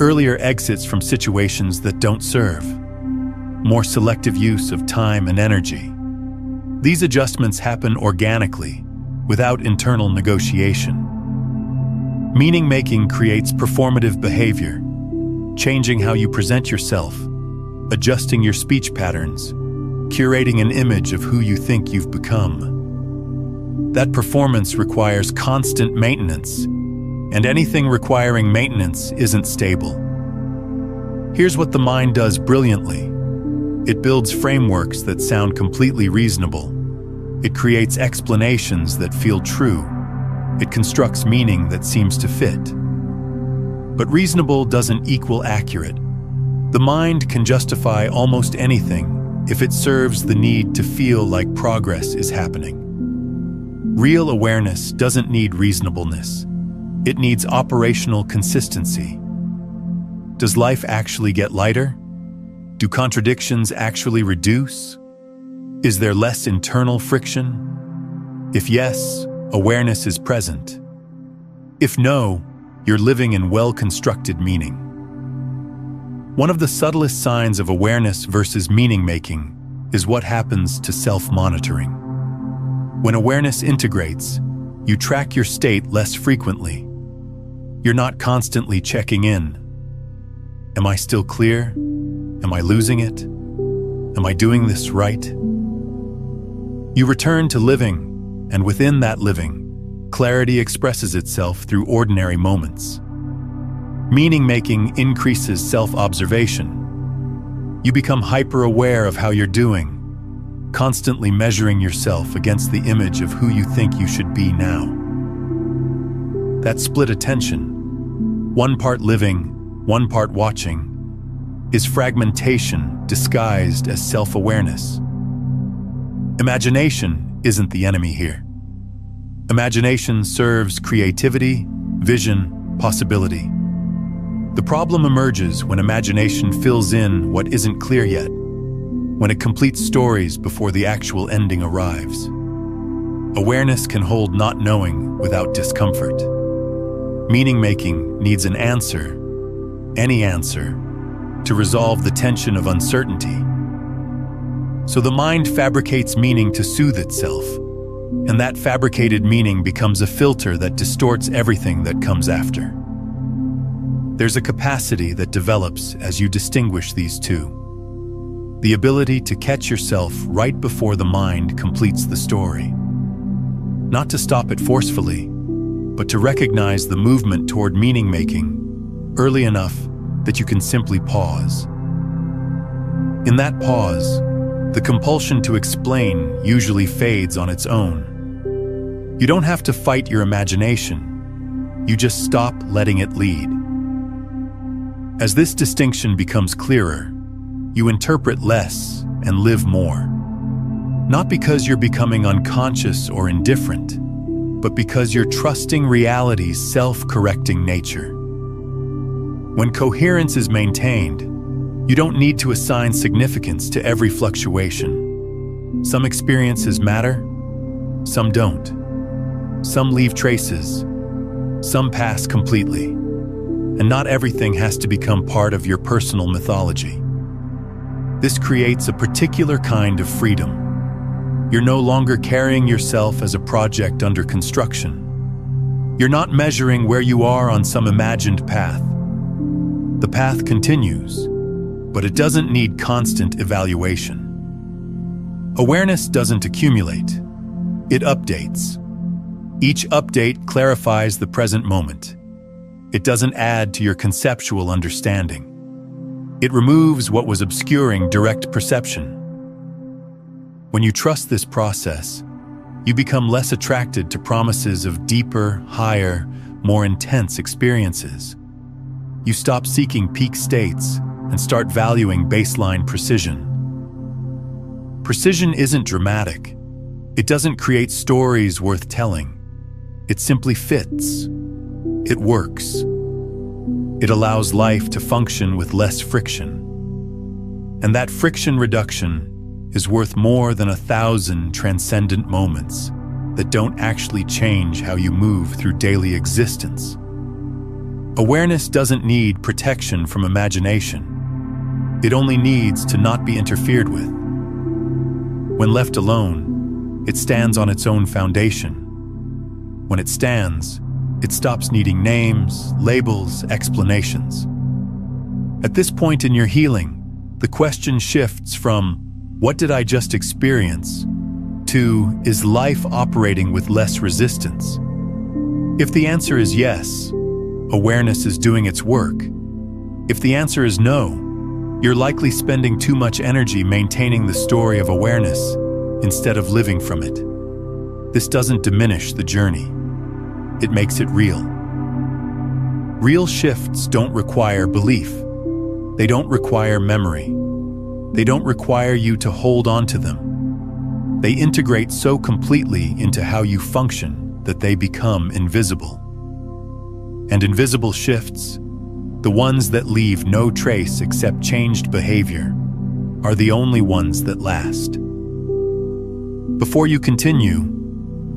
Earlier exits from situations that don't serve. More selective use of time and energy. These adjustments happen organically, without internal negotiation. Meaning-making creates performative behavior, changing how you present yourself, adjusting your speech patterns, curating an image of who you think you've become. That performance requires constant maintenance, and anything requiring maintenance isn't stable. Here's what the mind does brilliantly. It builds frameworks that sound completely reasonable. It creates explanations that feel true. It constructs meaning that seems to fit. But reasonable doesn't equal accurate. The mind can justify almost anything if it serves the need to feel like progress is happening. Real awareness doesn't need reasonableness. It needs operational consistency. Does life actually get lighter? Do contradictions actually reduce? Is there less internal friction? If yes, awareness is present. If no, you're living in well-constructed meaning. One of the subtlest signs of awareness versus meaning-making is what happens to self-monitoring. When awareness integrates, you track your state less frequently. You're not constantly checking in. Am I still clear? Am I losing it? Am I doing this right? You return to living, and within that living, clarity expresses itself through ordinary moments. Meaning-making increases self-observation. You become hyper-aware of how you're doing, constantly measuring yourself against the image of who you think you should be now. That split attention, one part living, one part watching, is fragmentation disguised as self-awareness. Imagination isn't the enemy here. Imagination serves creativity, vision, possibility. The problem emerges when imagination fills in what isn't clear yet, when it completes stories before the actual ending arrives. Awareness can hold not knowing without discomfort. Meaning-making needs an answer, any answer, to resolve the tension of uncertainty. So the mind fabricates meaning to soothe itself, and that fabricated meaning becomes a filter that distorts everything that comes after. There's a capacity that develops as you distinguish these two. The ability to catch yourself right before the mind completes the story. Not to stop it forcefully, but to recognize the movement toward meaning-making early enough that you can simply pause. In that pause, the compulsion to explain usually fades on its own. You don't have to fight your imagination. You just stop letting it lead. As this distinction becomes clearer, you interpret less and live more. Not because you're becoming unconscious or indifferent, but because you're trusting reality's self-correcting nature. When coherence is maintained, you don't need to assign significance to every fluctuation. Some experiences matter, some don't. Some leave traces, some pass completely. And not everything has to become part of your personal mythology. This creates a particular kind of freedom. You're no longer carrying yourself as a project under construction. You're not measuring where you are on some imagined path. The path continues, but it doesn't need constant evaluation. Awareness doesn't accumulate, it updates. Each update clarifies the present moment. It doesn't add to your conceptual understanding. It removes what was obscuring direct perception. When you trust this process, you become less attracted to promises of deeper, higher, more intense experiences. You stop seeking peak states and start valuing baseline precision. Precision isn't dramatic. It doesn't create stories worth telling. It simply fits. It works. It allows life to function with less friction. And that friction reduction is worth more than 1,000 transcendent moments that don't actually change how you move through daily existence. Awareness doesn't need protection from imagination. It only needs to not be interfered with. When left alone, it stands on its own foundation. When it stands, it stops needing names, labels, explanations. At this point in your healing, the question shifts from, "What did I just experience?" to, "Is life operating with less resistance?" If the answer is yes, awareness is doing its work. If the answer is no, you're likely spending too much energy maintaining the story of awareness instead of living from it. This doesn't diminish the journey. It makes it real. Real shifts don't require belief. They don't require memory. They don't require you to hold on to them. They integrate so completely into how you function that they become invisible. And invisible shifts, the ones that leave no trace except changed behavior, are the only ones that last. Before you continue,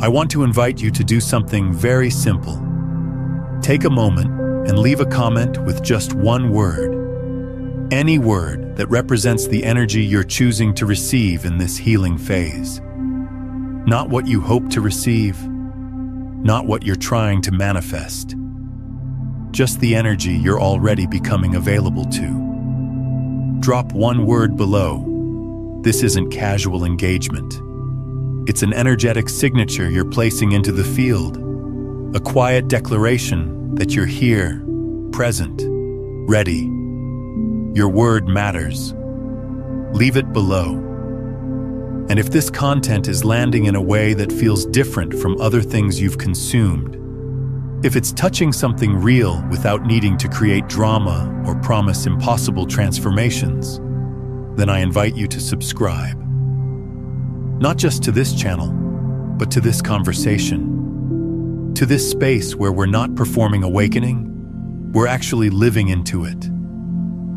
I want to invite you to do something very simple. Take a moment and leave a comment with just one word. Any word that represents the energy you're choosing to receive in this healing phase. Not what you hope to receive, not what you're trying to manifest. Just the energy you're already becoming available to. Drop one word below. This isn't casual engagement. It's an energetic signature you're placing into the field. A quiet declaration that you're here, present, ready. Your word matters. Leave it below. And if this content is landing in a way that feels different from other things you've consumed, if it's touching something real without needing to create drama or promise impossible transformations, then I invite you to subscribe. Not just to this channel, but to this conversation. To this space where we're not performing awakening, we're actually living into it.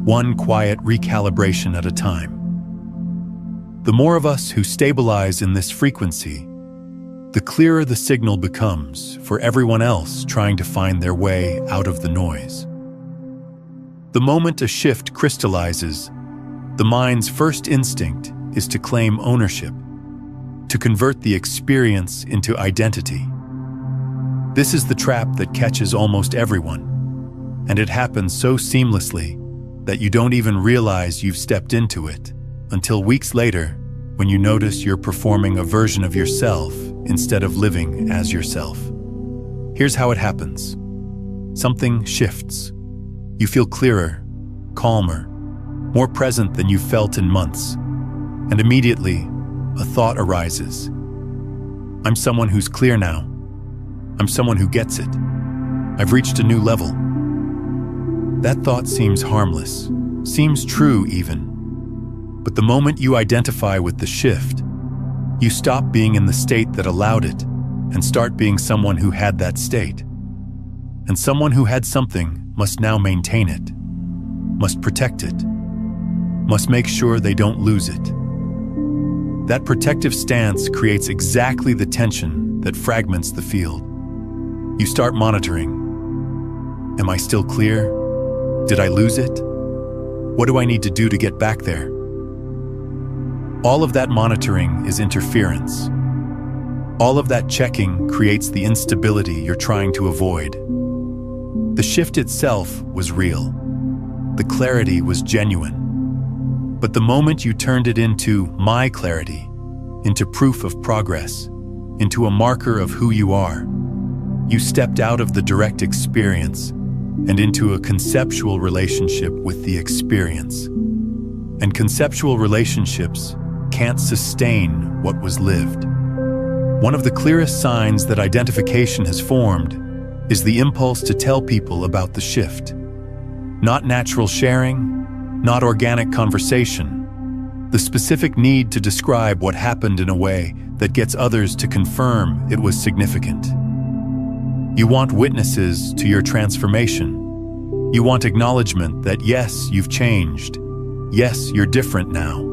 One quiet recalibration at a time. The more of us who stabilize in this frequency, the clearer the signal becomes for everyone else trying to find their way out of the noise. The moment a shift crystallizes, the mind's first instinct is to claim ownership, to convert the experience into identity. This is the trap that catches almost everyone, and it happens so seamlessly that you don't even realize you've stepped into it until weeks later when you notice you're performing a version of yourself instead of living as yourself. Here's how it happens. Something shifts. You feel clearer, calmer, more present than you've felt in months, and immediately a thought arises. I'm someone who's clear now. I'm someone who gets it. I've reached a new level. That thought seems harmless, seems true even. But the moment you identify with the shift, you stop being in the state that allowed it and start being someone who had that state. And someone who had something must now maintain it, must protect it, must make sure they don't lose it. That protective stance creates exactly the tension that fragments the field. You start monitoring. Am I still clear? Did I lose it? What do I need to do to get back there? All of that monitoring is interference. All of that checking creates the instability you're trying to avoid. The shift itself was real. The clarity was genuine. But the moment you turned it into my clarity, into proof of progress, into a marker of who you are, you stepped out of the direct experience and into a conceptual relationship with the experience. And conceptual relationships can't sustain what was lived. One of the clearest signs that identification has formed is the impulse to tell people about the shift. Not natural sharing, not organic conversation. The specific need to describe what happened in a way that gets others to confirm it was significant. You want witnesses to your transformation. You want acknowledgement that yes, you've changed. Yes, you're different now.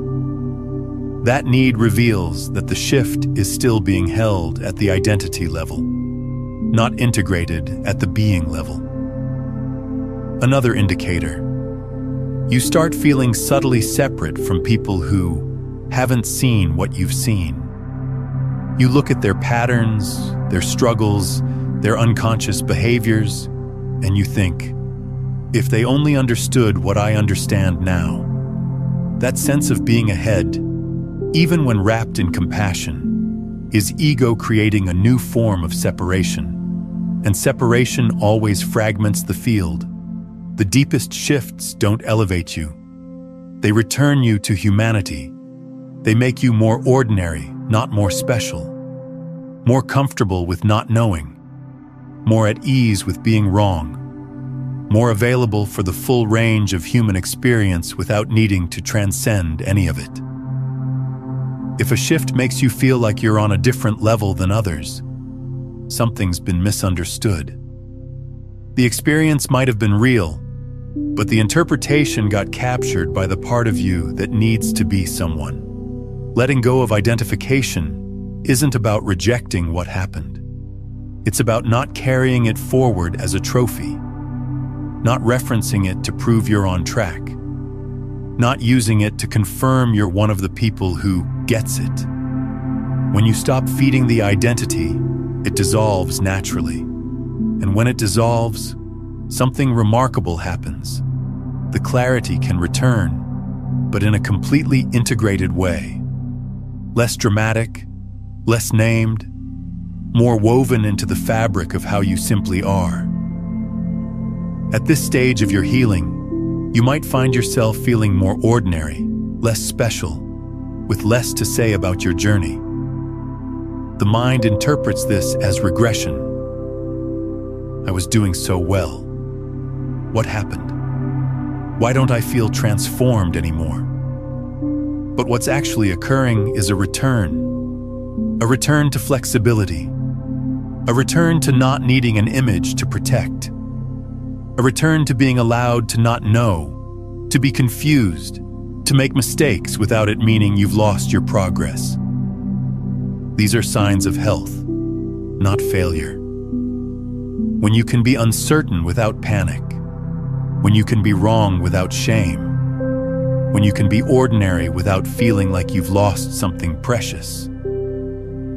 That need reveals that the shift is still being held at the identity level, not integrated at the being level. Another indicator. You start feeling subtly separate from people who haven't seen what you've seen. You look at their patterns, their struggles, their unconscious behaviors, and you think, if they only understood what I understand now. That sense of being ahead, even when wrapped in compassion, is ego creating a new form of separation. And separation always fragments the field. The deepest shifts don't elevate you. They return you to humanity. They make you more ordinary, not more special. More comfortable with not knowing. More at ease with being wrong. More available for the full range of human experience without needing to transcend any of it. If a shift makes you feel like you're on a different level than others, something's been misunderstood. The experience might have been real, but the interpretation got captured by the part of you that needs to be someone. Letting go of identification isn't about rejecting what happened. It's about not carrying it forward as a trophy, not referencing it to prove you're on track, not using it to confirm you're one of the people who gets it. When you stop feeding the identity, it dissolves naturally. And when it dissolves, something remarkable happens. The clarity can return, but in a completely integrated way. Less dramatic, less named, more woven into the fabric of how you simply are. At this stage of your healing, you might find yourself feeling more ordinary, less special, with less to say about your journey. The mind interprets this as regression. I was doing so well. What happened? Why don't I feel transformed anymore? But what's actually occurring is a return to flexibility, a return to not needing an image to protect, a return to being allowed to not know, to be confused, to make mistakes without it meaning you've lost your progress. These are signs of health, not failure. When you can be uncertain without panic, when you can be wrong without shame, when you can be ordinary without feeling like you've lost something precious.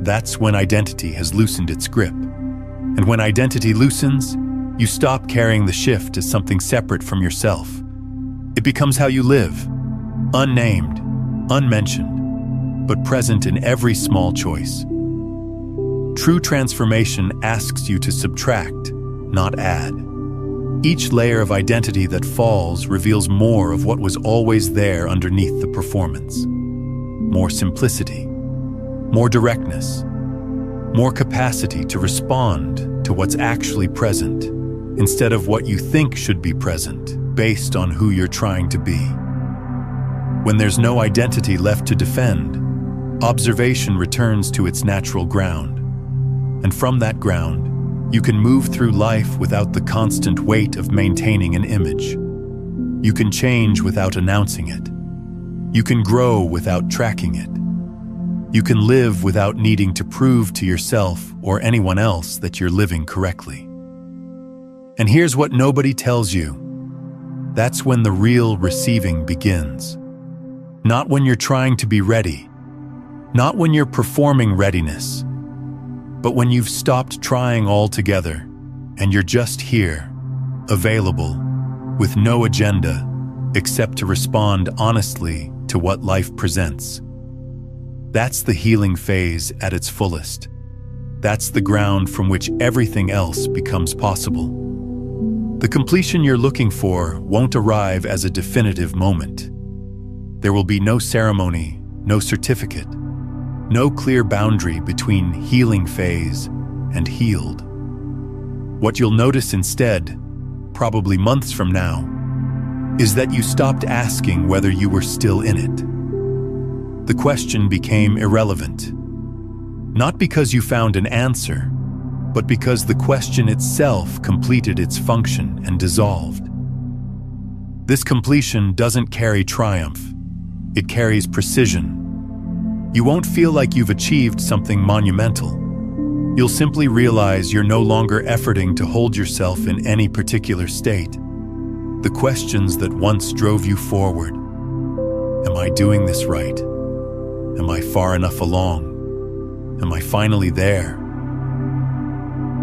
That's when identity has loosened its grip. And when identity loosens, you stop carrying the shift as something separate from yourself. It becomes how you live, unnamed, unmentioned, but present in every small choice. True transformation asks you to subtract, not add. Each layer of identity that falls reveals more of what was always there underneath the performance. More simplicity, more directness, more capacity to respond to what's actually present, instead of what you think should be present based on who you're trying to be. When there's no identity left to defend, observation returns to its natural ground. And from that ground, you can move through life without the constant weight of maintaining an image. You can change without announcing it. You can grow without tracking it. You can live without needing to prove to yourself or anyone else that you're living correctly. And here's what nobody tells you. That's when the real receiving begins. Not when you're trying to be ready. Not when you're performing readiness. But when you've stopped trying altogether and you're just here, available, with no agenda except to respond honestly to what life presents. That's the healing phase at its fullest. That's the ground from which everything else becomes possible. The completion you're looking for won't arrive as a definitive moment. There will be no ceremony, no certificate, no clear boundary between healing phase and healed. What you'll notice instead, probably months from now, is that you stopped asking whether you were still in it. The question became irrelevant, not because you found an answer, but because the question itself completed its function and dissolved. This completion doesn't carry triumph, it carries precision. You won't feel like you've achieved something monumental. You'll simply realize you're no longer efforting to hold yourself in any particular state. The questions that once drove you forward. Am I doing this right? Am I far enough along? Am I finally there?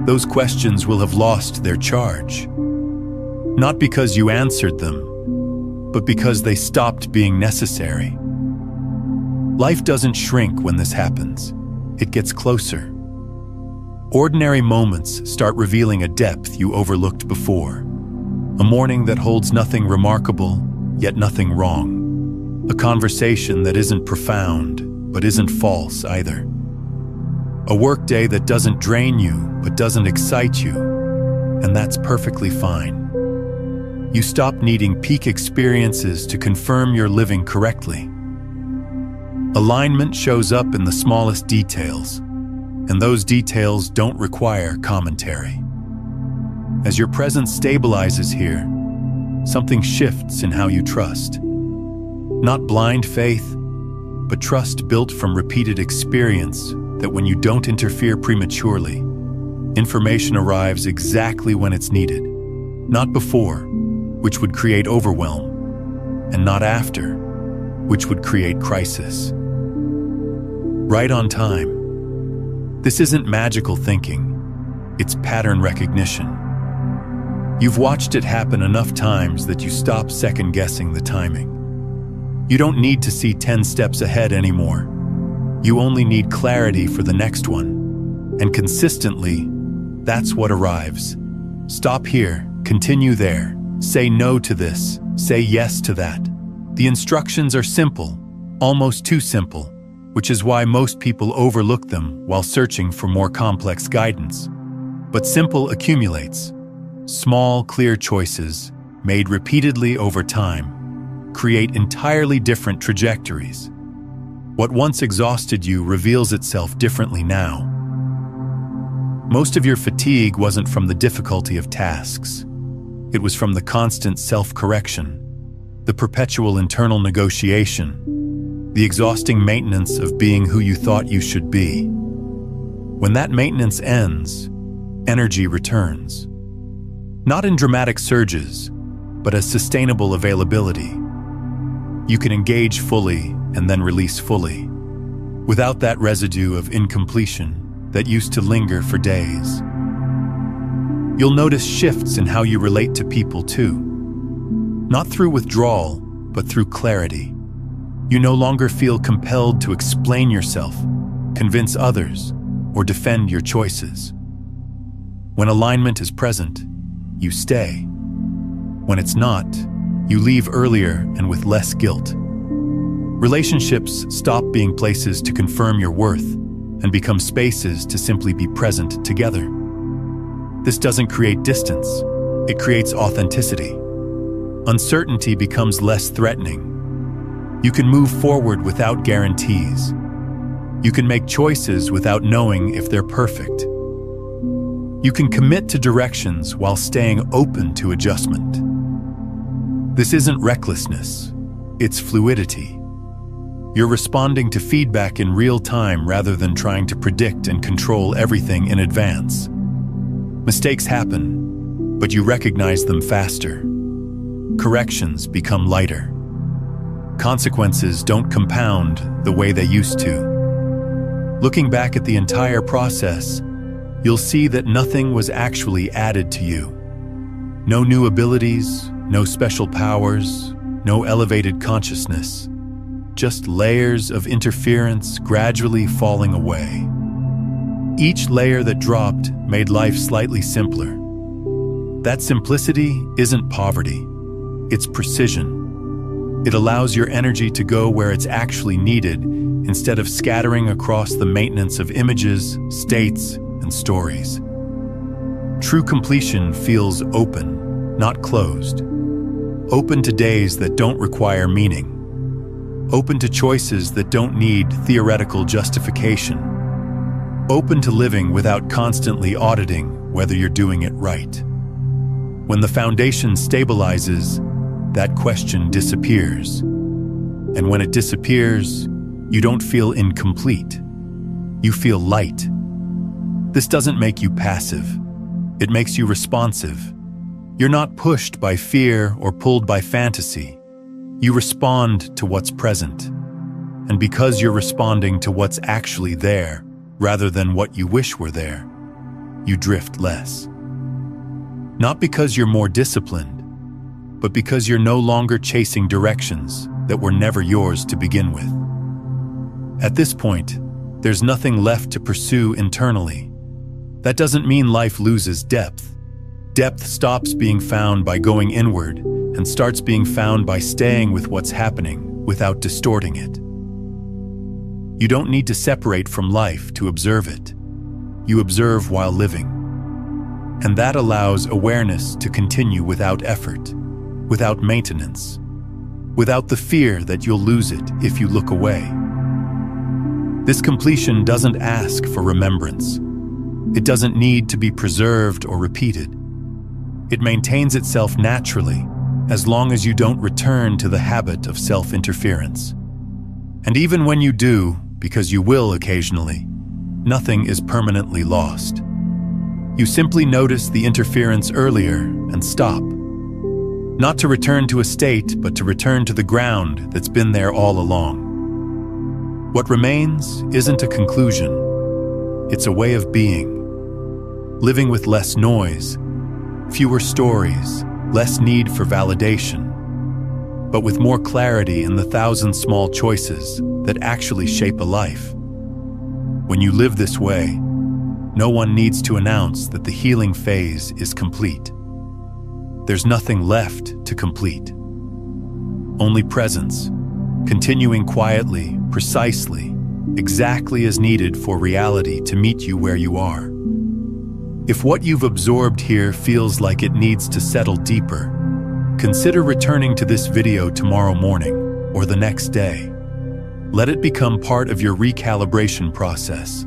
Those questions will have lost their charge. Not because you answered them, but because they stopped being necessary. Life doesn't shrink when this happens. It gets closer. Ordinary moments start revealing a depth you overlooked before. A morning that holds nothing remarkable, yet nothing wrong. A conversation that isn't profound, but isn't false either. A workday that doesn't drain you, but doesn't excite you. And that's perfectly fine. You stop needing peak experiences to confirm you're living correctly. Alignment shows up in the smallest details, and those details don't require commentary. As your presence stabilizes here, something shifts in how you trust. Not blind faith, but trust built from repeated experience that when you don't interfere prematurely, information arrives exactly when it's needed, not before, which would create overwhelm, and not after, which would create crisis. Right on time. This isn't magical thinking, it's pattern recognition. You've watched it happen enough times that you stop second-guessing the timing. You don't need to see 10 steps ahead anymore. You only need clarity for the next one. And consistently, that's what arrives. Stop here, continue there, say no to this, say yes to that. The instructions are simple, almost too simple, which is why most people overlook them while searching for more complex guidance. But simple accumulates. Small, clear choices, made repeatedly over time, create entirely different trajectories. What once exhausted you reveals itself differently now. Most of your fatigue wasn't from the difficulty of tasks. It was from the constant self-correction, the perpetual internal negotiation, the exhausting maintenance of being who you thought you should be. When that maintenance ends, energy returns. Not in dramatic surges, but as sustainable availability. You can engage fully and then release fully, without that residue of incompletion that used to linger for days. You'll notice shifts in how you relate to people too. Not through withdrawal, but through clarity. You no longer feel compelled to explain yourself, convince others, or defend your choices. When alignment is present, you stay. When it's not, you leave earlier and with less guilt. Relationships stop being places to confirm your worth and become spaces to simply be present together. This doesn't create distance, it creates authenticity. Uncertainty becomes less threatening. You can move forward without guarantees. You can make choices without knowing if they're perfect. You can commit to directions while staying open to adjustment. This isn't recklessness, it's fluidity. You're responding to feedback in real time rather than trying to predict and control everything in advance. Mistakes happen, but you recognize them faster. Corrections become lighter. Consequences don't compound the way they used to. Looking back at the entire process, you'll see that nothing was actually added to you. No new abilities, no special powers, no elevated consciousness. Just layers of interference gradually falling away. Each layer that dropped made life slightly simpler. That simplicity isn't poverty, it's precision. It allows your energy to go where it's actually needed instead of scattering across the maintenance of images, states, and stories. True completion feels open, not closed. Open to days that don't require meaning. Open to choices that don't need theoretical justification. Open to living without constantly auditing whether you're doing it right. When the foundation stabilizes, that question disappears. And when it disappears, you don't feel incomplete. You feel light. This doesn't make you passive. It makes you responsive. You're not pushed by fear or pulled by fantasy. You respond to what's present. And because you're responding to what's actually there, rather than what you wish were there, you drift less. Not because you're more disciplined, but because you're no longer chasing directions that were never yours to begin with. At this point, there's nothing left to pursue internally. That doesn't mean life loses depth. Depth stops being found by going inward and starts being found by staying with what's happening without distorting it. You don't need to separate from life to observe it. You observe while living. And that allows awareness to continue without effort, without maintenance, without the fear that you'll lose it if you look away. This completion doesn't ask for remembrance. It doesn't need to be preserved or repeated. It maintains itself naturally, as long as you don't return to the habit of self-interference. And even when you do, because you will occasionally, nothing is permanently lost. You simply notice the interference earlier and stop. Not to return to a state, but to return to the ground that's been there all along. What remains isn't a conclusion. It's a way of being. Living with less noise, fewer stories, less need for validation, but with more clarity in the 1,000 small choices that actually shape a life. When you live this way, no one needs to announce that the healing phase is complete. There's nothing left to complete. Only presence, continuing quietly, precisely, exactly as needed for reality to meet you where you are. If what you've absorbed here feels like it needs to settle deeper, consider returning to this video tomorrow morning or the next day. Let it become part of your recalibration process.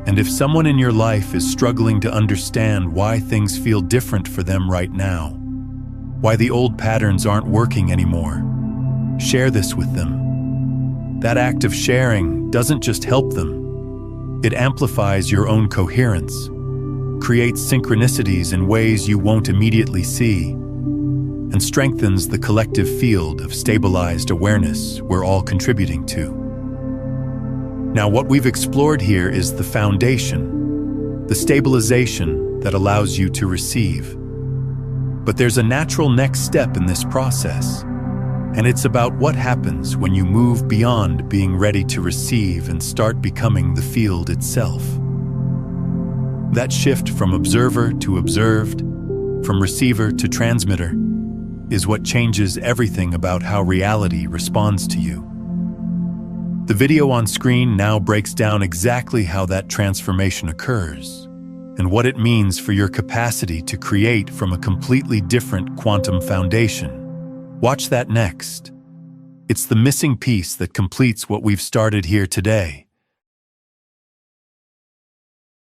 And if someone in your life is struggling to understand why things feel different for them right now, why the old patterns aren't working anymore, share this with them. That act of sharing doesn't just help them, It amplifies your own coherence, creates synchronicities in ways you won't immediately see, and strengthens the collective field of stabilized awareness we're all contributing to. Now, what we've explored here is the foundation, the stabilization that allows you to receive. But there's a natural next step in this process, and it's about what happens when you move beyond being ready to receive and start becoming the field itself. That shift from observer to observed, from receiver to transmitter, is what changes everything about how reality responds to you. The video on screen now breaks down exactly how that transformation occurs and what it means for your capacity to create from a completely different quantum foundation. Watch that next. It's the missing piece that completes what we've started here today.